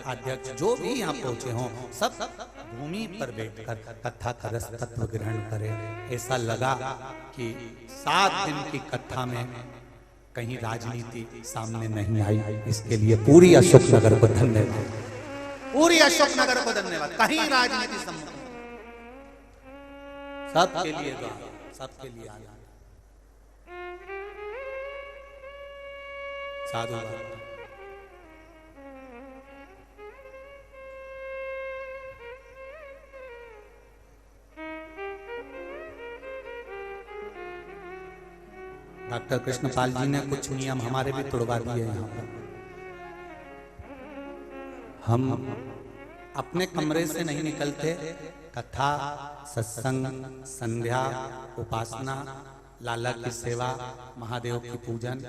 अध्यक्ष जो भी यहाँ पहुंचे हों, सब भूमि पर बैठकर कथा का रसतत्व ग्रहण करे। ऐसा लगा कि 7 दिन की कथा में कहीं राजनीति सामने नहीं आई। इसके लिए पूरी अशोकनगर को धन्यवाद, पूरी अशोकनगर को धन्यवाद। कहीं राजनीति सम्मुख, सबके लिए, सबके लिए आया। साधु डॉक्टर कृष्णपाल जी ने कुछ नियम हमारे भी तोड़वा दिए। यहाँ पर हम अपने कमरे से नहीं निकलते। कथा, सत्संग, संध्या, उपासना, लाला की सेवा, महादेव की पूजन,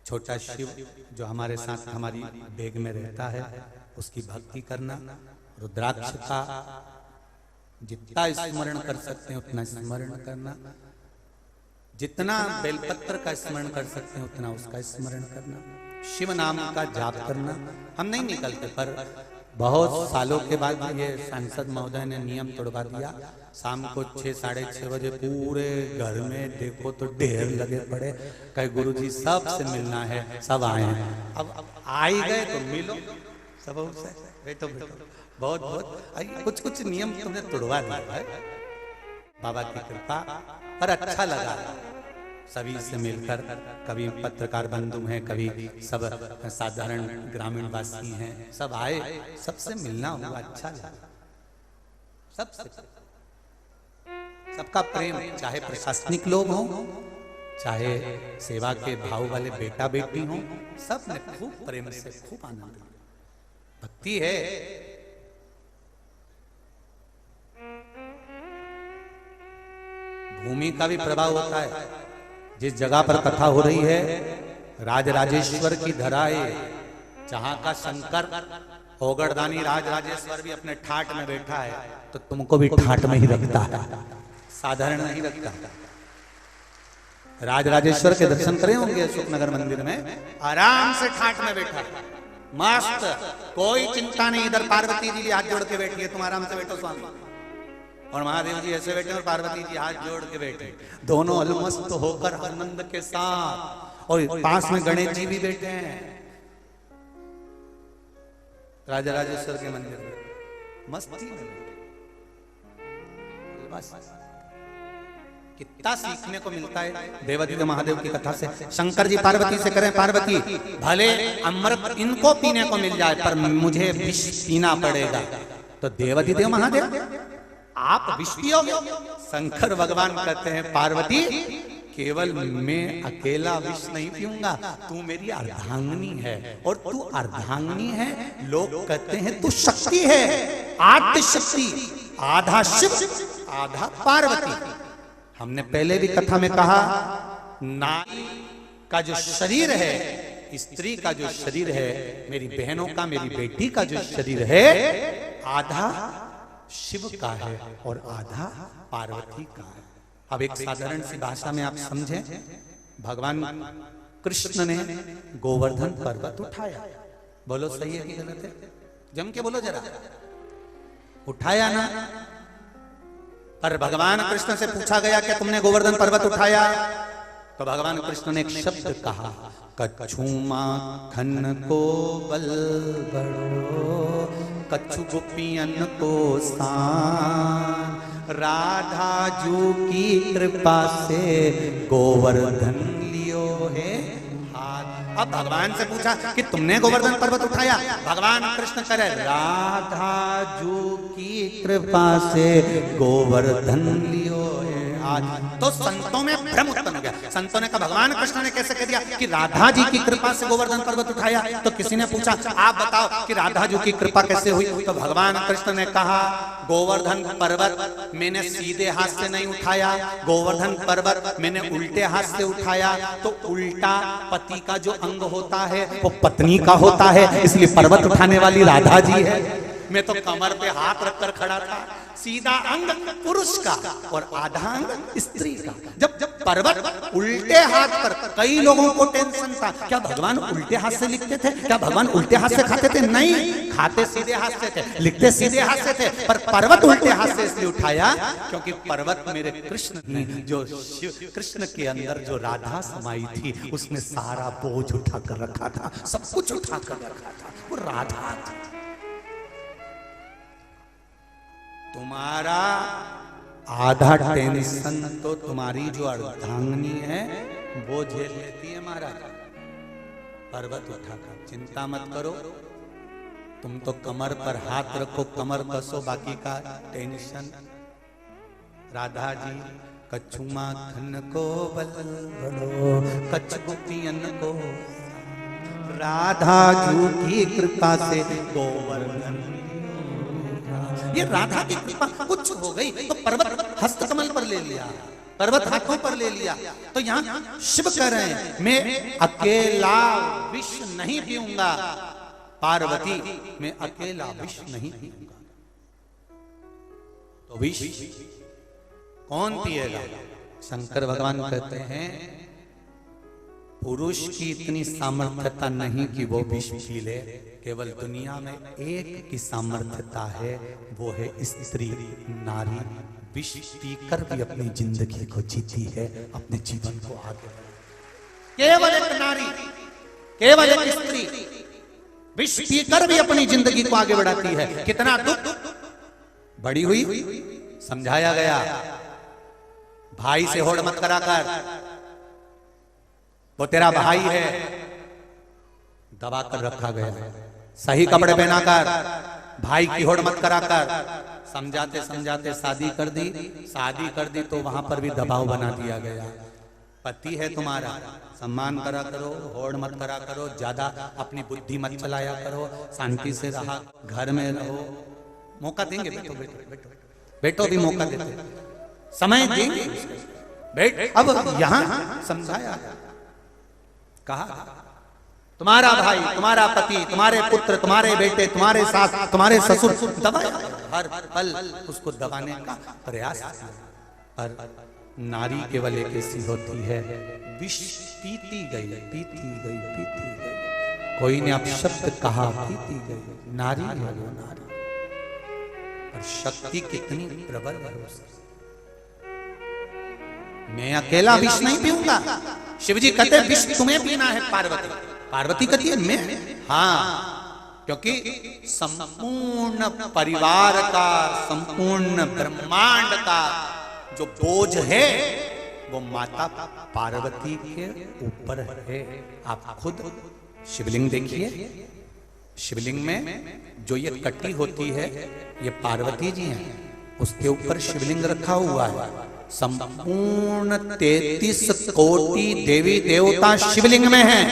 छोटा शिव जो हमारे साथ हमारी बैग में रहता है उसकी भक्ति करना, रुद्राक्ष का जितना स्मरण कर सकते हैं उतना स्मरण करना, जितना बेलपत्र का स्मरण कर सकते हैं उतना उसका स्मरण करना, शिव नाम का जाप करना। हम नहीं निकलते, पर बहुत सालों के बाद ये सांसद महोदय ने नियम तोड़वा दिया। शाम को 6 साढ़े 6 बजे पूरे घर में देखो तो ढेर लगे पड़े, कहे गुरुजी सबसे मिलना है, सब आए हैं। अब आई गए तो मिलो, सब बैठो बैठो, बहुत बहुत कुछ कुछ नियम तुमने तोड़वा दिया है बाबा की कृपा। पर अच्छा लगा सभी से मिलकर। कभी पत्रकार बंधु हैं, कभी सब साधारण ग्रामीण वासी हैं, सब आए, सबसे मिलना हुआ, अच्छा लगा। सबसे सबका प्रेम, चाहे प्रशासनिक लोग हों, चाहे सेवा के भाव वाले बेटा बेटी हों, सब ने खूब प्रेम से खूब आनंद लिया। भक्ति है। भूमि का भी प्रभाव होता है। जिस जगह पर कथा हो रही है राजराजेश्वर की धरा है, जहां का शंकर ओगड़दानी राजराजेश्वर भी अपने ठाट में बैठा है, तो तुमको भी ठाट में ही रखता है, साधारण नहीं रखता। राजराजेश्वर के दर्शन करे होंगे अशोकनगर मंदिर में, आराम से ठाट में बैठा है, मस्त, कोई चिंता नहीं। इधर पार्वती जी हाथ जोड़ के बैठी है, तुम आराम से बैठो स्वामी, और महादेव जी ऐसे बैठे और पार्वती जी हाथ जोड़ के बैठे, दोनों अलमस्त होकर आनंद के साथ। और पास में गणेश जी भी बैठे हैं राजराजेश्वर के मंदिर में, मस्ती में। बस कितना सीखने को मिलता है देवादिदेव महादेव की कथा से। शंकर जी पार्वती से करें, पार्वती भले अमृत इनको पीने को मिल जाए पर मुझे विष पीना पड़ेगा, तो देवादिदेव महादेव आप विष पियोगे? शंकर भगवान कहते हैं पार्वती केवल मैं अकेला विष नहीं पीऊंगा, तू मेरी अर्धांगिनी है, और तू अर्धांगिनी है, लोग कहते हैं तू शक्ति है, आद्य शक्ति, आधा शिव आधा पार्वती। हमने पहले भी कथा में कहा, नारी का जो शरीर है, स्त्री का जो शरीर है, मेरी बहनों का, मेरी बेटी का जो शरीर है, आधा शिव का है और आधा पार्वती का है। अब एक साधारण सी भाषा में आप समझें, भगवान कृष्ण ने गोवर्धन पर्वत उठाया, बोलो सही है कि गलत है? जम के बोलो जरा, उठाया ना? पर भगवान कृष्ण से पूछा गया कि तुमने गोवर्धन पर्वत उठाया, तो भगवान कृष्ण ने एक शब्द कहा, कछु माखन को बल बड़ो, कछु गोपियन को सान, राधा जू की कृपा से गोवर्धन लियो है हाथ। अब भगवान से पूछा कि तुमने गोवर्धन पर्वत उठाया, भगवान कृष्ण करे राधा जू की कृपा से गोवर्धन लियो है हाथ। तो संतों में भ्रम उत्पन्न हो गया। संतों ने कहा भगवान कृष्ण ने कैसे कह दिया कि राधा जी की कृपा से गोवर्धन पर्वत उठाया? तो किसी ने पूछा आप बताओ कि राधा जी की कृपा कैसे हुई? तो भगवान कृष्ण ने कहा गोवर्धन पर्वत मैंने सीधे हाथ से नहीं उठाया, गोवर्धन पर्वत मैंने उल्टे हाथ से उठाया। तो उल्टा पति का जो अंग होता है वो पत्नी का होता है, इसलिए पर्वत उठाने वाली राधा जी है। मैं तो कमर पे हाथ रखकर खड़ा था, सीधा अंग पुरुष का और आधा अंग स्त्री का। जब पर्वत उल्टे हाथ पर, कई लोगों को टेंशन था, क्या भगवान उल्टे हाथ से लिखते थे? क्या भगवान उल्टे हाथ से खाते थे? नहीं, खाते सीधे हाथ से थे, लिखते सीधे हाथ से थे, पर पर्वत उल्टे हाथ से इसलिए उठाया क्योंकि पर्वत मेरे कृष्ण थी, जो कृष्ण के अंदर जो राधा समाई थी, उसने सारा बोझ उठा कर रखा था, सब कुछ उठा कर रखा था, वो राधा थी। तुम्हारा आधा टेंशन तो तुम्हारी जो अर्धांगिनी है वो झेल लेती है महाराज। पर्वत उठाकर चिंता मत करो, तुम तो कमर पर हाथ रखो, कमर कसो, बाकी का टेंशन राधा जी। कछु माखन को बल बड़ो, कछु गोपियन को, राधा जू की कृपा से गोवर्धन। ये राधा की कृपा कुछ हो गई तो पर्वत हस्त कमल पर ले लिया, पर्वत हाथों पर ले लिया। तो यहाँ शिव कह रहे हैं मैं अकेला विष नहीं पीऊंगा, पार्वती मैं अकेला विष नहीं पीऊंगा। तो विष कौन पिएगा? शंकर भगवान कहते हैं पुरुष की इतनी सामर्थ्यता नहीं कि वो विष पी ले, केवल दुनिया में एक की सामर्थ्यता है, वो है स्त्री नारी। विष पीकर भी अपनी जिंदगी को जीती है, अपने जीवन को आगे। केवल एक नारी, केवल एक स्त्री विष पीकर भी अपनी जिंदगी को आगे बढ़ाती है। कितना दुख बड़ी हुई, समझाया गया भाई से होड़ मत करा कर, वो तेरा भाई है, दबा कर रखा गया। सही कपड़े पहनाकर भाई की होड़ मत कराकर, समझाते समझाते शादी कर दी तो वहां पर भी दबाव बना दिया गया। पति है तुम्हारा, सम्मान करा करो, होड़ मत करा करो, ज्यादा अपनी बुद्धि मत चलाया करो, शांति से रहा, घर में रहो। मौका देंगे, बैठो बैठो बैठो बैठो, भी मौका देते, समय देंगे, बैठ। अब यहां समझाया, कहा तुम्हारा भाई, तुम्हारा पति, तुम्हारे पुत्र, तुम्हारे बेटे, तुम्हारे सास, तुम्हारे ससुर दबाया, हर पल उसको दबाने का प्रयास किया। पर नारी केवल एक ऐसी होती है, विष पीती गई, पीती गई, पीती गई। कोई ने अपशब्द कहा, पीती गई, नारी है वो नारी। पर शक्ति कितनी प्रबल है उसकी। मैं अकेला विष नहीं पीऊंगा। शिवजी कहते विष तुम्हें पीना है पार्वती। पार्वती कहती है मैं, हाँ, क्योंकि संपूर्ण परिवार का, संपूर्ण ब्रह्मांड का जो बोझ है वो माता पार्वती के ऊपर है। आप खुद शिवलिंग देखिए, शिवलिंग में जो ये कटी होती है ये पार्वती जी हैं, उसके ऊपर शिवलिंग रखा हुआ है। संपूर्ण 33 कोटि देवी देवता शिवलिंग में हैं,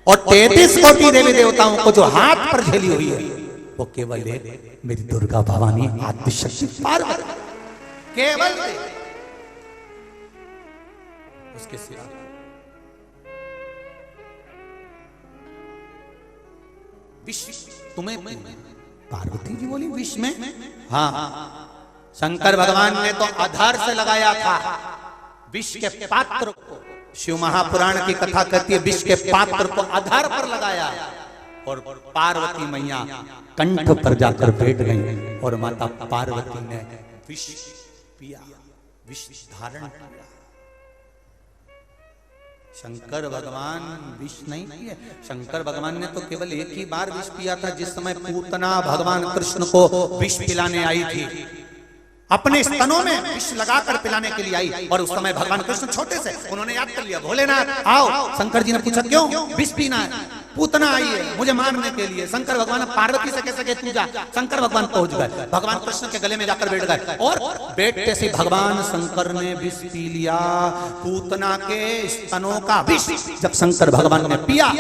और 33 कोटि देवी देवताओं को जो हाथ पर झेली हुई है वो केवल एक मेरी दुर्गा भवानी आदिशक्ति पार्वती, केवल उसके सिवा विष तुम्हें, पार्वती जी बोली विष में? हाँ, शंकर भगवान ने तो आधार से लगाया था विष के पात्र को। शिव महापुराण की कथा कहती है विष के पात्र को आधार पर लगाया और पार्वती मैया कंठ पर जाकर बैठ गई और माता पार्वती ने विष पिया, विष धारण किया। शंकर भगवान विष नहीं पिए। शंकर भगवान ने तो केवल एक ही बार विष पिया था, जिस समय पूतना भगवान कृष्ण को विष पिलाने आई थी, अपने स्तनों में विष लगाकर पिलाने के लिए आई। और उस समय भगवान कृष्ण छोटे से, उन्होंने याद कर लिया, भोलेनाथ आओ। शंकर जी ने पूछा क्यों विष पीना है? पूतना आई है मुझे मारने के लिए। शंकर भगवान पार्वती से कैसे कहती जा। शंकर भगवान पहुंच गए, भगवान कृष्ण के गले में जाकर बैठ गए और बैठते से भगवान शंकर ने विष पी लिया, पूतना के स्तनों का विष। जब शंकर भगवान ने पिया,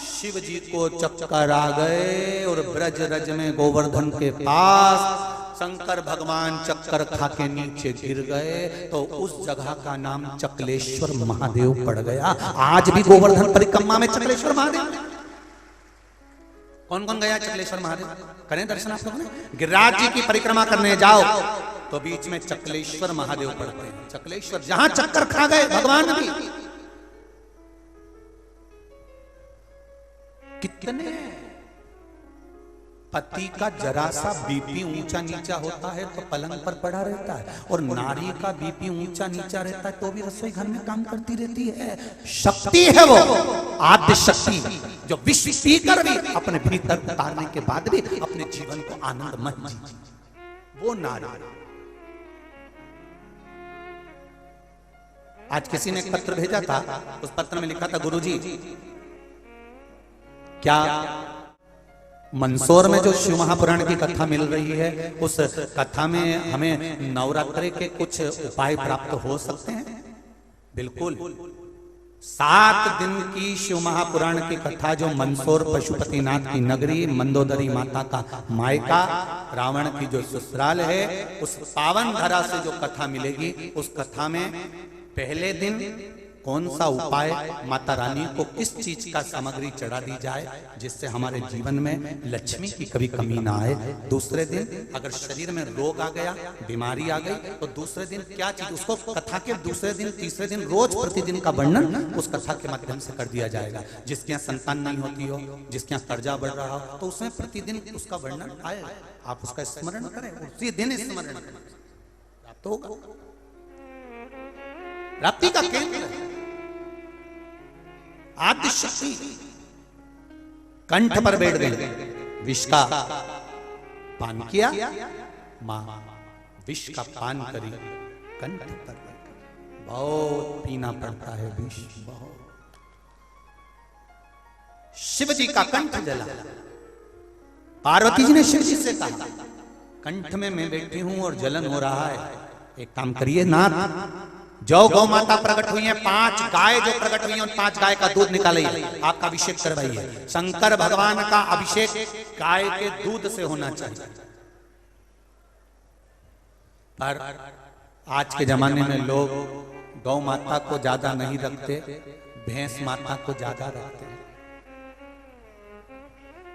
शिव जी को चक्कर आ गए और ब्रज रज में गोवर्धन के पास शंकर भगवान चक्कर खा के नीचे गिर गए। तो उस जगह का नाम चकलेश्वर महादेव पड़ गया। आज भी गोवर्धन परिक्रमा में चकलेश्वर महादेव। कौन कौन गया चकलेश्वर महादेव? करें दर्शन आप लोगों ने? गिरिराज जी की परिक्रमा करने जाओ तो बीच में चकलेश्वर महादेव पड़ते हैं। चकलेश्वर जहां चक्कर खा गए भगवान भी। कितने पति का जरा सा बीपी ऊंचा नीचा होता है तो पलंग पर पड़ा रहता है, और नारी का बीपी ऊंचा नीचा रहता है तो भी रसोई घर में काम करती रहती है। शक्ति है वो, आद्य शक्ति, जो विष पीकर भी अपने भीतर उतारने के बाद भी अपने जीवन को आनंदमय जी, वो नारी। आज किसी ने एक पत्र भेजा था, उस पत्र में लिखा था गुरुजी क्या मंदसौर में जो शिव महापुराण की कथा मिल रही है, उस कथा में हमें नवरात्रि के कुछ उपाय प्राप्त हो सकते हैं? बिल्कुल। 7 दिन की शिव महापुराण की कथा जो मंदसौर पशुपतिनाथ की नगरी, मंदोदरी माता का मायका, रावण की जो ससुराल है, उस पावन धरा से जो कथा मिलेगी, उस कथा में पहले दिन कौन सा उपाय माता रानी को किस चीज का सामग्री चढ़ा दी जाए जिससे हमारे जीवन में लक्ष्मी की कभी कमी ना आए। दूसरे दिन अगर शरीर में रोग आ गया, बीमारी आ गई, तो दूसरे दिन क्या चीज, उसको कथा के दूसरे दिन तीसरे दिन रोज प्रतिदिन का वर्णन उस कथा के माध्यम से कर दिया जाएगा। जिसके यहाँ संतान नहीं होती हो, जिसके यहाँ कर्जा बढ़ रहा हो, तो उसमें प्रतिदिन उसका वर्णन आए, आप उसका स्मरण करें, उसी दिन स्मरण करें, प्राप्त होगा। प्राप्ति का केंद्र आद्य शक्ति कंठ पर बैठ गई, विष का पान किया, मां विष का पान करी, कंठ पर बहुत पीना पड़ता है विष, बहुत। शिव जी का कंठ जला। पार्वती जी ने शिव जी से कहा कंठ में मैं बैठी हूं और जलन हो रहा है, एक काम करिए नाथ, जो गौ माता प्रकट हुई है, 5 गाय जो प्रकट हुई है, उन 5 गाय का दूध निकालिए, आपका अभिषेक करवाइए। शंकर भगवान का अभिषेक गाय के दूध से होना चाहिए। पर आज के जमाने में लोग गौ माता को ज्यादा नहीं रखते, भैंस माता को ज्यादा रखते हैं।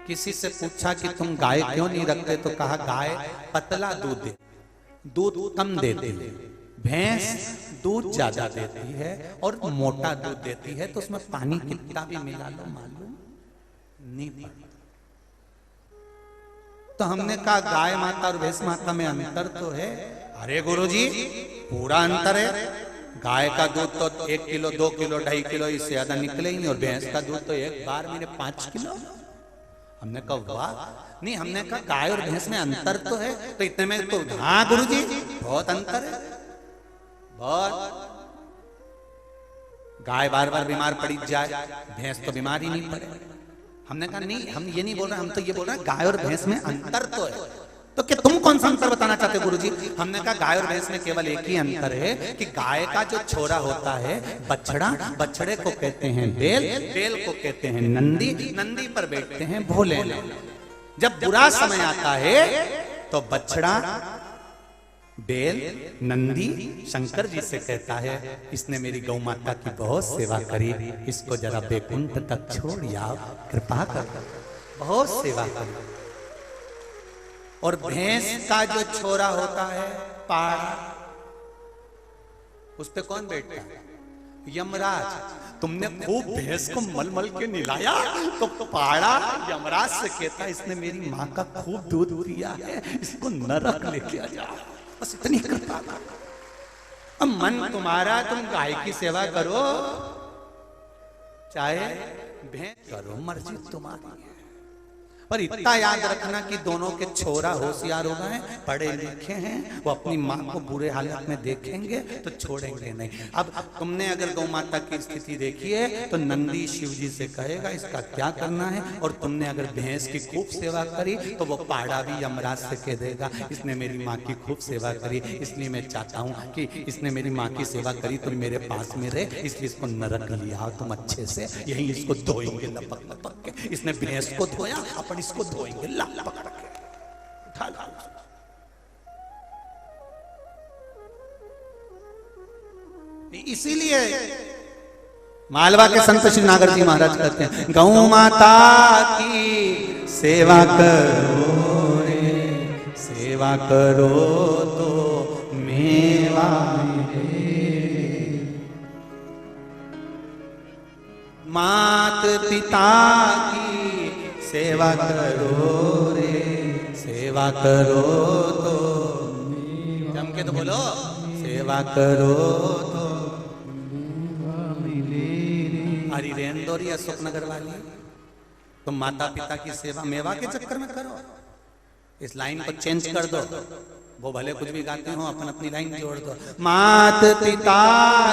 किसी से पूछा कि तुम गाय क्यों नहीं रखते, तो कहा गाय पतला दूध दे, दूध कम देती है, भैंस दूध ज्यादा देती है और मोटा दूध देती है, तो उसमें पानी कितना भी मिला लो मालूम नहीं पड़ता। तो हमने कहा गाय माता और भैंस माता में अंतर तो है। अरे गुरुजी पूरा अंतर है, गाय का दूध तो 1 किलो 2 किलो 2.5 किलो इससे ज्यादा निकले ही नहीं, और भैंस का दूध तो एक बार मेरे 5 किलो। हमने कहा वाह, नहीं, हमने कहा गाय और भैंस में अंतर तो है, तो इतने में तो हाँ गुरुजी बहुत अंतर है, बहुत। गाय बार बार बीमार पड़ी जाए, भैंस तो बीमार ही नहीं पड़े। हमने कहा नहीं, हम ये नहीं बोल रहे, हम तो ये बोल रहे हैं गाय और भैंस में अंतर तो है। तो क्या तुम कौन सा अंतर बताना चाहते गुरुजी? हमने कहा गाय और भैंस में केवल एक ही अंतर है कि गाय का जो छोरा होता है बछड़ा, बछड़े को कहते हैं बैल, बैल को कहते हैं नंदी, नंदी पर बैठते हैं भोले। जब बुरा समय आता है तो बछड़ा, बैल, नंदी शंकर जी से कहता है इसने मेरी गौ माता की बहुत सेवा करी, इसको जरा बैकुंठ तक छोड़ या कृपा कर। बहुत सेवा करो। और भैंस का जो छोरा होता है पाड़ा, उस पे कौन बैठता है? यमराज। तुमने खूब भैंस को मल मल के निलाया तो पाड़ा यमराज से कहता है इसने मेरी माँ का खूब दूध पिया है, इसको नरक लेके आ जाओ। बस इतनी कृपा। अब मन तुम्हारा, तुम गाय की सेवा करो चाहे भैंस करो, मर्जी तुम्हारी है। पर इतना याद रखना कि दोनों के छोरा होशियार हो गए, पढ़े लिखे हैं, वो अपनी माँ को बुरे हालत में देखेंगे तो छोड़ेंगे नहीं। अब तुमने अगर गौ माता की स्थिति देखी है तो नंदी शिव जी से कहेगा इसका क्या करना है, और तुमने अगर भैंस की खूब सेवा करी तो वो पाड़ा भी यमराज से कह देगा इसने मेरी माँ की खूब सेवा करी, इसलिए मैं चाहता हूँ कि इसने मेरी माँ की सेवा करी तो मेरे पास में रहे, इसलिए इसको नरक लिया तुम अच्छे से, यही इसको धोएंगे लपक लपक के। इसने भैंस को धोया, अपन इसको धोएंगे लपक के। उठा ला। इसीलिए मालवा के संत श्री नागर जी महाराज कहते हैं गौ माता की सेवा करो रे, सेवा करो तो मेवा मिले। मात पिता की सेवा करो रे, सेवा करो तो जम के तो बोलो, सेवा करो तो हरी रेंदोरी अशोक नगर वाली, तुम माता पिता की सेवा मेवा के चक्कर में करो। इस लाइन को चेंज कर दो, वो भले कुछ भी गाते हो, अपन अपनी लाइन जोड़ दो। मात पिता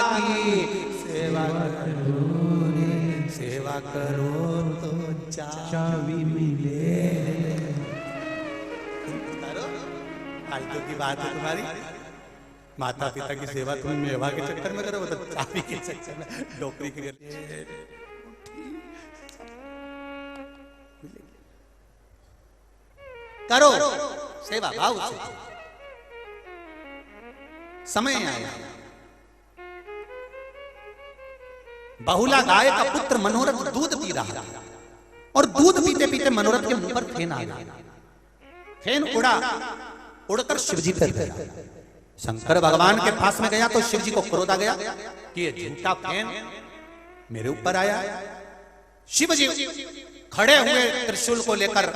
की सेवा करो रे, सेवा करो तो चाबी मिले। फालतू की बात है तुम्हारी। माता पिता की सेवा तुम मेवा के चक्कर में करो, तो चाबी के चक्कर में डोकरी के करो सेवा भाव से। समय आया, बहुला गाय का पुत्र मनोरथ दूध पी रहा और दूध पीते पीते मनोरथ के मुंह पर फेन आ गया। फेन उड़ा, उड़कर शिवजी पर गया। शंकर भगवान के पास में गया तो शिवजी को क्रोध आ गया कि ये झूठा फेन मेरे ऊपर आया। शिवजी खड़े हुए त्रिशूल को लेकर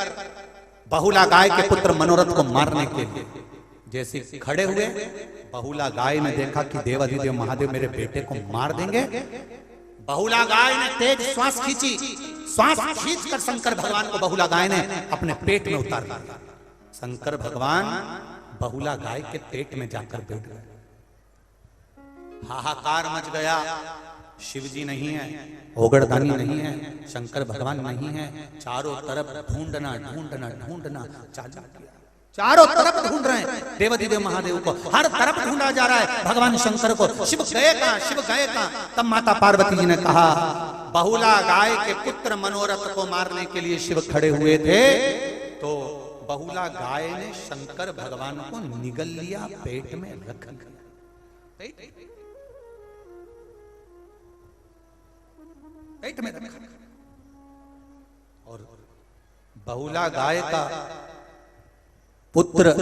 बहुला गाय के पुत्र मनोरथ को मारने के लिए। जैसे खड़े हुए, बहुला गाय ने देखा कि देवाधिदेव महादेव मेरे बेटे को मार देंगे। बहुला गाय ने तेज श्वास खींची, श्वास खींचकर शंकर भगवान को बहुला गाय ने अपने पेट में उतार दिया। शंकर भगवान बहुला गाय के पेट में जाकर बैठ गए। हाहाकार मच गया। शिवजी नहीं है, ओगड़दानी नहीं है, शंकर भगवान नहीं है। चारों तरफ ढूंढना ढूंढना ढूंढना चालू किया। चारों तरफ ढूंढ रहे हैं देवाधिदेव महादेव को, हर तरफ ढूंढा जा रहा है भगवान शंकर को। शिव गए कहां, शिव गए कहां? तब माता पार्वती जी ने कहा बहुला गाय के पुत्र मनोरथ को मारने के लिए शिव खड़े हुए थे, तो बहुला गाय ने शंकर भगवान को निगल लिया, पेट में रख लिया। पेट में रखा। और बहुला गाय का पुत्र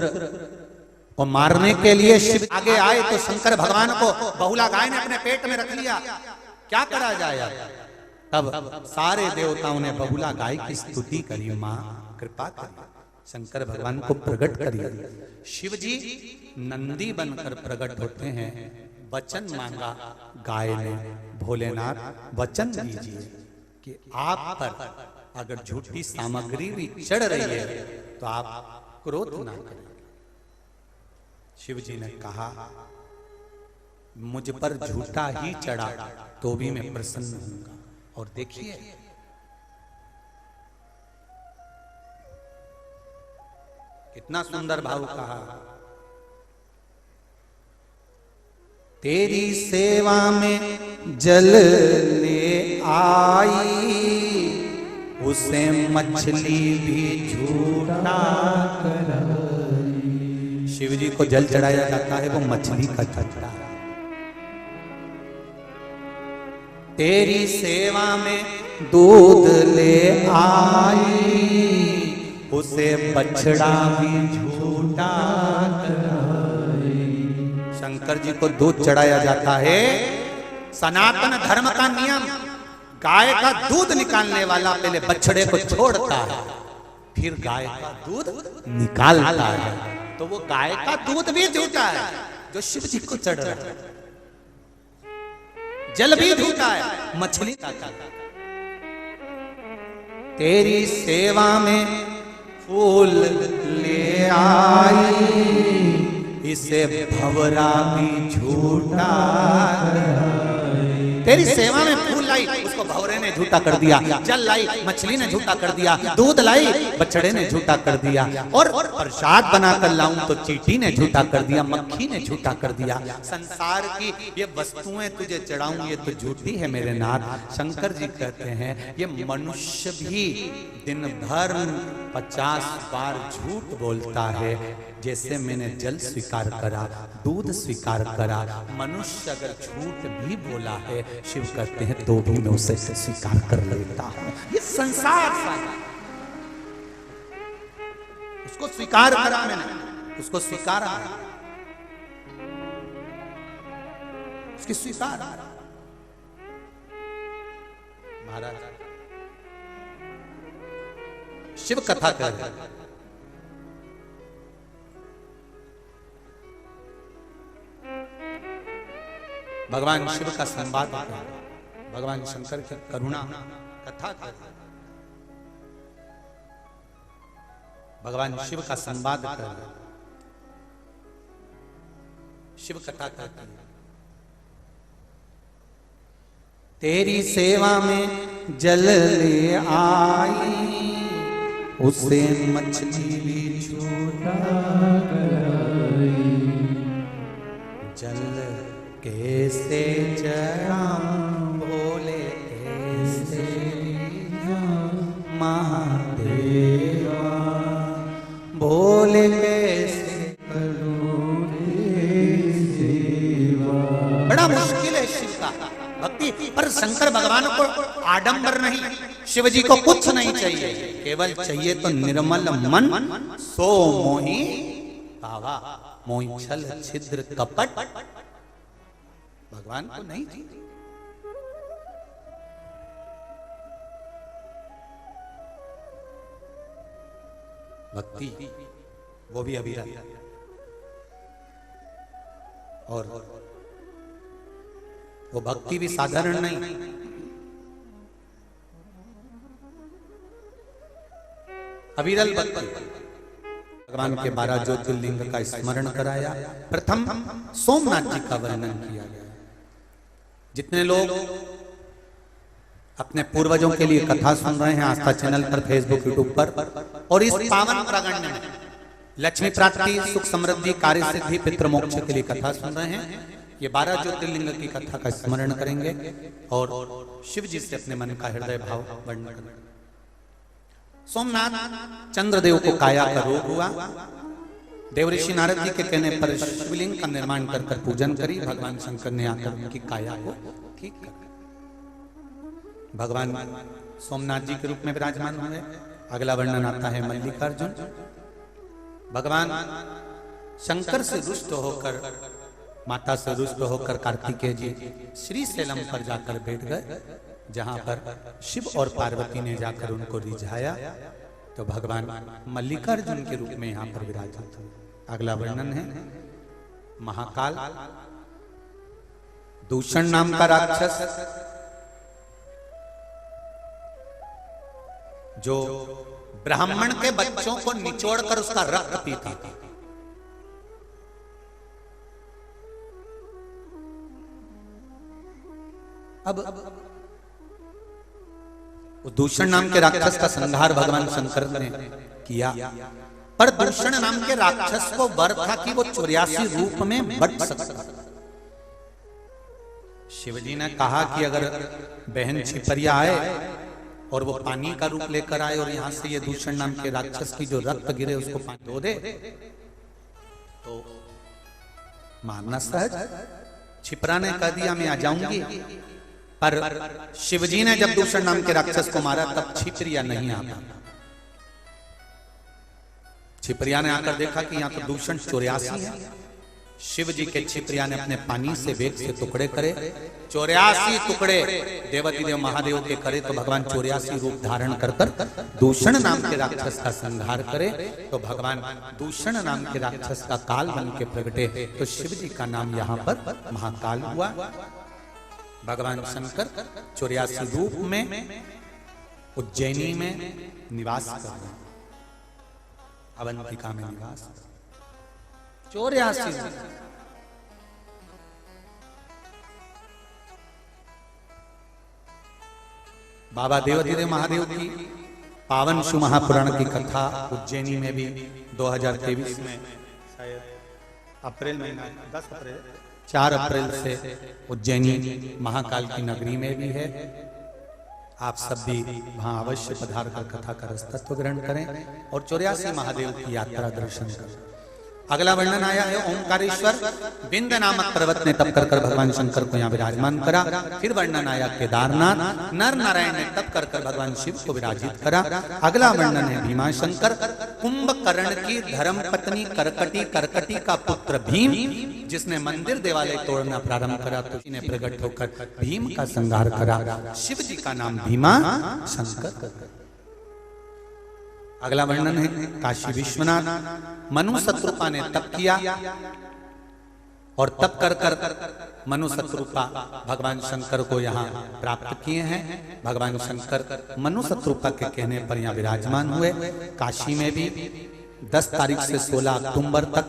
को मारने के लिए शिव आगे आए तो शंकर भगवान को बहुला गाय ने अपने पेट में रख लिया। क्या करा जाए? तब सारे देवताओं ने बहुला गाय की स्तुति करी, मां कृपा करी, शंकर भगवान को प्रकट करिए। शिव जी नंदी बनकर प्रकट होते हैं। वचन मांगा गाय ने, भोलेनाथ वचन दीजिए कि आप पर अगर झूठी सामग्री भी चढ़ रही है तो आप क्रोध ना करें। शिव जी ने कहा मुझ पर झूठा ही चढ़ा तो भी मैं प्रसन्न हूंगा। और देखिए कितना सुंदर भाव कहा, तेरी सेवा में जल ले आई, उसे मछली भी झूठा कराई। शिव जी को जल चढ़ाया जाता है वो मछली का झूठा। तेरी सेवा में दूध ले आई, बछड़ा भी झूठा कराए। शंकर जी को दूध चढ़ाया जाता है। सनातन धर्म का नियम, गाय का दूध निकालने वाला पहले बछड़े को छोड़ता है, फिर गाय का दूध निकालता है। तो वो गाय का दूध भी झूठा है जो शिव जी को चढ़ रहा है, जल भी झूठा है, मछली का। तेरी सेवा में फूल ले आई, इसे भंवरा भी झूठा। तेरी सेवा में फूल लाई, उसको भंवरे ने झूठा कर दिया। जल लाई, मछली ने झूठा कर दिया। दूध लाई, बछड़े ने झूठा कर दिया। और प्रसाद बनाकर लाऊं तो चींटी ने झूठा कर दिया, मक्खी ने झूठा कर दिया। संसार की ये वस्तुएं तुझे चढ़ाऊं, ये तो झूठी है मेरे नाथ। शंकर जी कहते हैं ये मनुष्य भी दिन भर 50 बार झूठ बोलता है। जैसे मैंने जल स्वीकार करा, दूध स्वीकार करा, मनुष्य अगर झूठ भी बोला है, शिव कहते हैं तो भी मैं उसे स्वीकार कर लेता हूं। ये संसार उसको स्वीकार करा मैंने, उसको स्वीकारा, उसकी स्वीकार। महाराज शिव कथा कर रहे हैं। भगवान शिव का संवाद, भगवान शंकर की करुणा कथा कर, भगवान शिव का संवाद कर, शिव कथा करते हैं। तेरी सेवा में जल ले आई, उसे मछली भी झूठा कराई। जल कैसे चढ़ाऊं भोले, कैसे महादेवा, भोले कैसे करूं सेवा। बड़ा मुश्किल है शिव का भक्ति, पर शंकर भगवान को आडंबर नहीं, शिव जी को कुछ नहीं चाहिए, केवल चाहिए तो निर्मल मन। सो मोही भावा, मोही छल छिद्र कपट भगवान को नहीं चाहिए। भक्ति वो भी अभी और वो भक्ति भी साधारण नहीं, अविरल भक्ति। भगवान के 12 ज्योतिर्लिंग का स्मरण कराया। प्रथम सोमनाथ जी का वर्णन किया गया। जितने लोग अपने पूर्वजों के लिए कथा सुन रहे हैं आस्था चैनल पर, फेसबुक, यूट्यूब पर, और इस पावन प्रांगण में लक्ष्मी प्राप्ति, सुख समृद्धि, कार्य सिद्धि, पितृ मोक्ष के लिए कथा सुन रहे हैं, ये 12 ज्योतिर्लिंग की कथा का स्मरण करेंगे और शिव जी से अपने मन का हृदय भाव वर्णन करेंगे। सोमनाथ चंद्रदेव को काया का रोग हुआ। देवऋषि नारद जी के कहने पर शिवलिंग का निर्माण कर पूजन करी। भगवान शंकर ने आकर उनकी काया को ठीक कर, भगवान सोमनाथ जी के रूप में विराजमान हुए। अगला वर्णन आता है मल्लिकार्जुन। भगवान शंकर से रुष्ट होकर, माता से रुष्ट होकर कार्तिकेय जी श्रीशैलम पर जाकर बैठ गए, जहां पर शिव और पार्वती ने जाकर उनको रिझाया। तो भगवान मल्लिकार्जुन के रूप में यहां पर विराजित हुए। अगला वर्णन है महाकाल। दूषण नाम का राक्षस जो ब्राह्मण के बच्चों को निचोड़कर उसका रक्त पीता था। अब दूषण नाम के राक्षस का संहार भगवान शंकर ने किया, पर दूषण नाम के राक्षस को वर था कि वो 84 रूप में बढ़ सकता। शिवजी ने कहा कि अगर बहन छिपरिया आए और वो पानी का रूप लेकर आए और यहां से ये दूषण नाम के राक्षस की जो रक्त गिरे उसको पानी धो दे तो मारना सहज। छिपरा ने कह दिया मैं आ जाऊंगी, पर शिवजी ने जब दूषण नाम के राक्षस को मारा तब छिपरिया नहीं आ पाया। छिपरिया ने आकर देखा कि यहाँ तो दूषण 84 है। शिव जी के छिपरिया ने अपने पानी से वेग से टुकड़े करे, 84 टुकड़े देवती देव महादेव के करे तो भगवान 84 रूप धारण कर दूषण नाम के राक्षस का संहार करे। तो भगवान दूषण नाम के राक्षस का काल बन के प्रगटे, तो शिव जी का नाम यहाँ पर महाकाल हुआ। भगवान शंकर 84 रूप में उज्जैनी में निवास कर रहे, अवंतिका में निवास 84। बाबा देवाधिदेव महादेव की पावन शिव महापुराण की कथा उज्जैनी में भी 2023 में शायद अप्रैल महीना 10 अप्रैल 4 अप्रैल से उज्जैनी महाकाल की नगरी में भी है। आप सब भी वहां अवश्य पधार कर कथा का रसतत्व ग्रहण करें और 84 महादेव की यात्रा दर्शन करें। अगला वर्णन आया है ओंकारेश्वर बिंद नामक पर्वत ने तप कर भगवान शंकर को यहाँ विराजमान करा। फिर वर्णन आया केदारनाथ नर नारायण ने तप कर भगवान शिव को विराजित करा। अगला वर्णन है भीमाशंकर कुंभकर्ण की धर्म पत्नी करकटी का पुत्र भीम, जिसने मंदिर देवालय तोड़ना प्रारंभ करा तो ने प्रकट होकर भीम का संहार करा। शिव जी का नाम भीमा शंकर। अगला वर्णन है काशी विश्वनाथ मनु शत्रुपा ने तप किया और तप कर मनु शत्रुपा भगवान शंकर को यहाँ प्राप्त किए हैं। भगवान शंकर मनु शत्रुपा के कहने पर यहाँ विराजमान हुए। काशी में भी 10 तारीख से 16 अक्टूबर तक,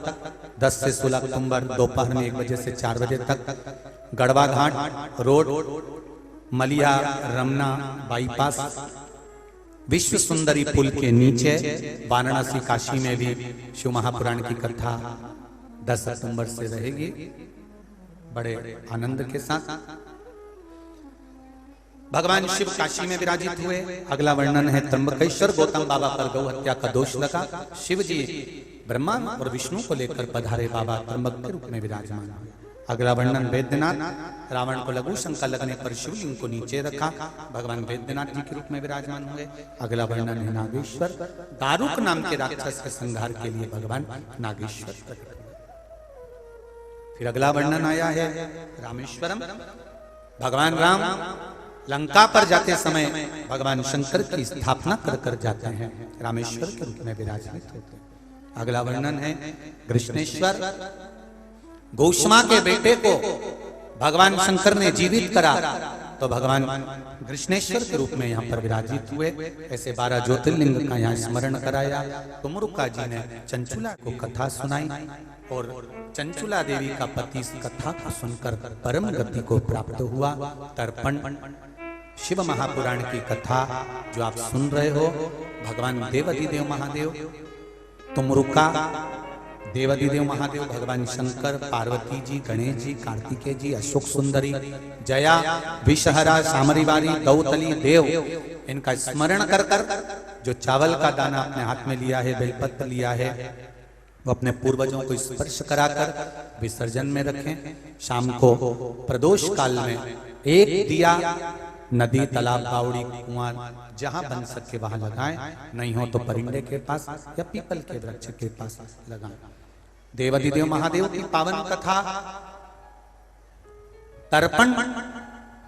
10 से 16 अक्टूबर दोपहर में 1 बजे से 4 बजे तक गढ़वा घाट रोड मलिया रमना बाईपास विश्व सुंदरी पुल के नीचे वाराणसी काशी में भी शिव महापुराण की कथा 10 सितंबर से रहेगी बड़े आनंद के साथ। भगवान शिव काशी में विराजित हुए। अगला वर्णन है त्र्यंबकेश्वर गौतम बाबा पर गौ हत्या का दोष लगा। शिव जी ब्रह्मा और विष्णु को लेकर पधारे, बाबा त्र्यंबक के रूप में विराजमान हुए। अगला वर्णन वैद्यनाथ रावण को लघु शंका लगने पर शिवलिंग को नीचे रखा, भगवान वैद्यनाथ जी के रूप में विराजमान हुए। अगला वर्णन है नागेश्वर दारुक नाम के राक्षस के संहार के लिए भगवान नागेश्वर प्रकट हुए। फिर अगला वर्णन आया है रामेश्वरम भगवान राम लंका पर जाते समय भगवान शंकर की स्थापना कर जाते हैं, रामेश्वर के रूप में विराजित होते हैं। अगला वर्णन है कृष्णेश्वर गौष्मा के बेटे को भगवान शंकर ने जीवित करा तो भगवान कृष्णेश्वर के रूप में यहाँ पर विराजित हुए। ऐसे 12 ज्योतिर्लिंग का यहाँ स्मरण कराया। तो मुरुका जी ने चंचुला को कथा सुनाई और चंचुला देवी का पति इस कथा को सुनकर परम गति को प्राप्त हुआ। तर्पण शिव महापुराण की कथा जो आप सुन रहे हो, भगवान देवाधिदेव महादेव तुमरुका देवाधिदेव महादेव भगवान शंकर पार्वती जी गणेश जी कार्तिकेय जी अशोक सुंदरी जया विषहरा सामरीवारी दौतली देव, इनका स्मरण कर जो चावल का दाना अपने हाथ में लिया है, बेलपत्र लिया है, वो अपने पूर्वजों को स्पर्श कराकर विसर्जन में रखें। शाम को प्रदोष काल में एक दिया नदी तालाब बावड़ी कुआं जहां बन सके वहां लगाएं, नहीं हो तो परिंदे के पास या पीपल के वृक्ष के पास लगाएं। देवाधिदेव महादेव की पावन कथा तर्पण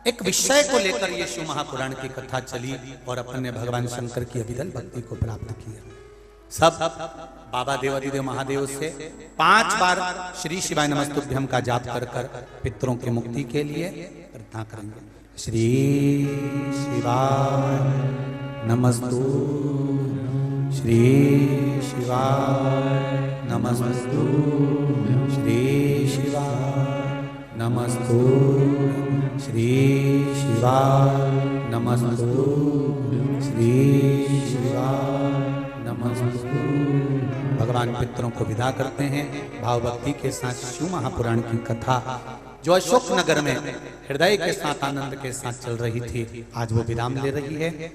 एक विषय को लेकर ये शिव महापुराण की कथा चली और अपन ने भगवान शंकर की अविरल भक्ति को प्राप्त किया। सब बाबा देवाधिदेव महादेव से 5 बार श्री शिवाय नमस्तुभ्यं का जाप कर पितरों की मुक्ति के लिए प्रार्थना करेंगे। श्री शिवाय नमस्तु श्री शिवाय नमस्तु श्री शिवाय नमस्तु श्री शिवाय नमस्तु श्री शिवाय नमस्तु। भगवान पितरों को विदा करते हैं। भाव भक्ति के साथ शिव महापुराण की कथा जो अशोक नगर में हृदय के साथ आनंद के साथ चल रही थी, आज वो विराम ले रही है।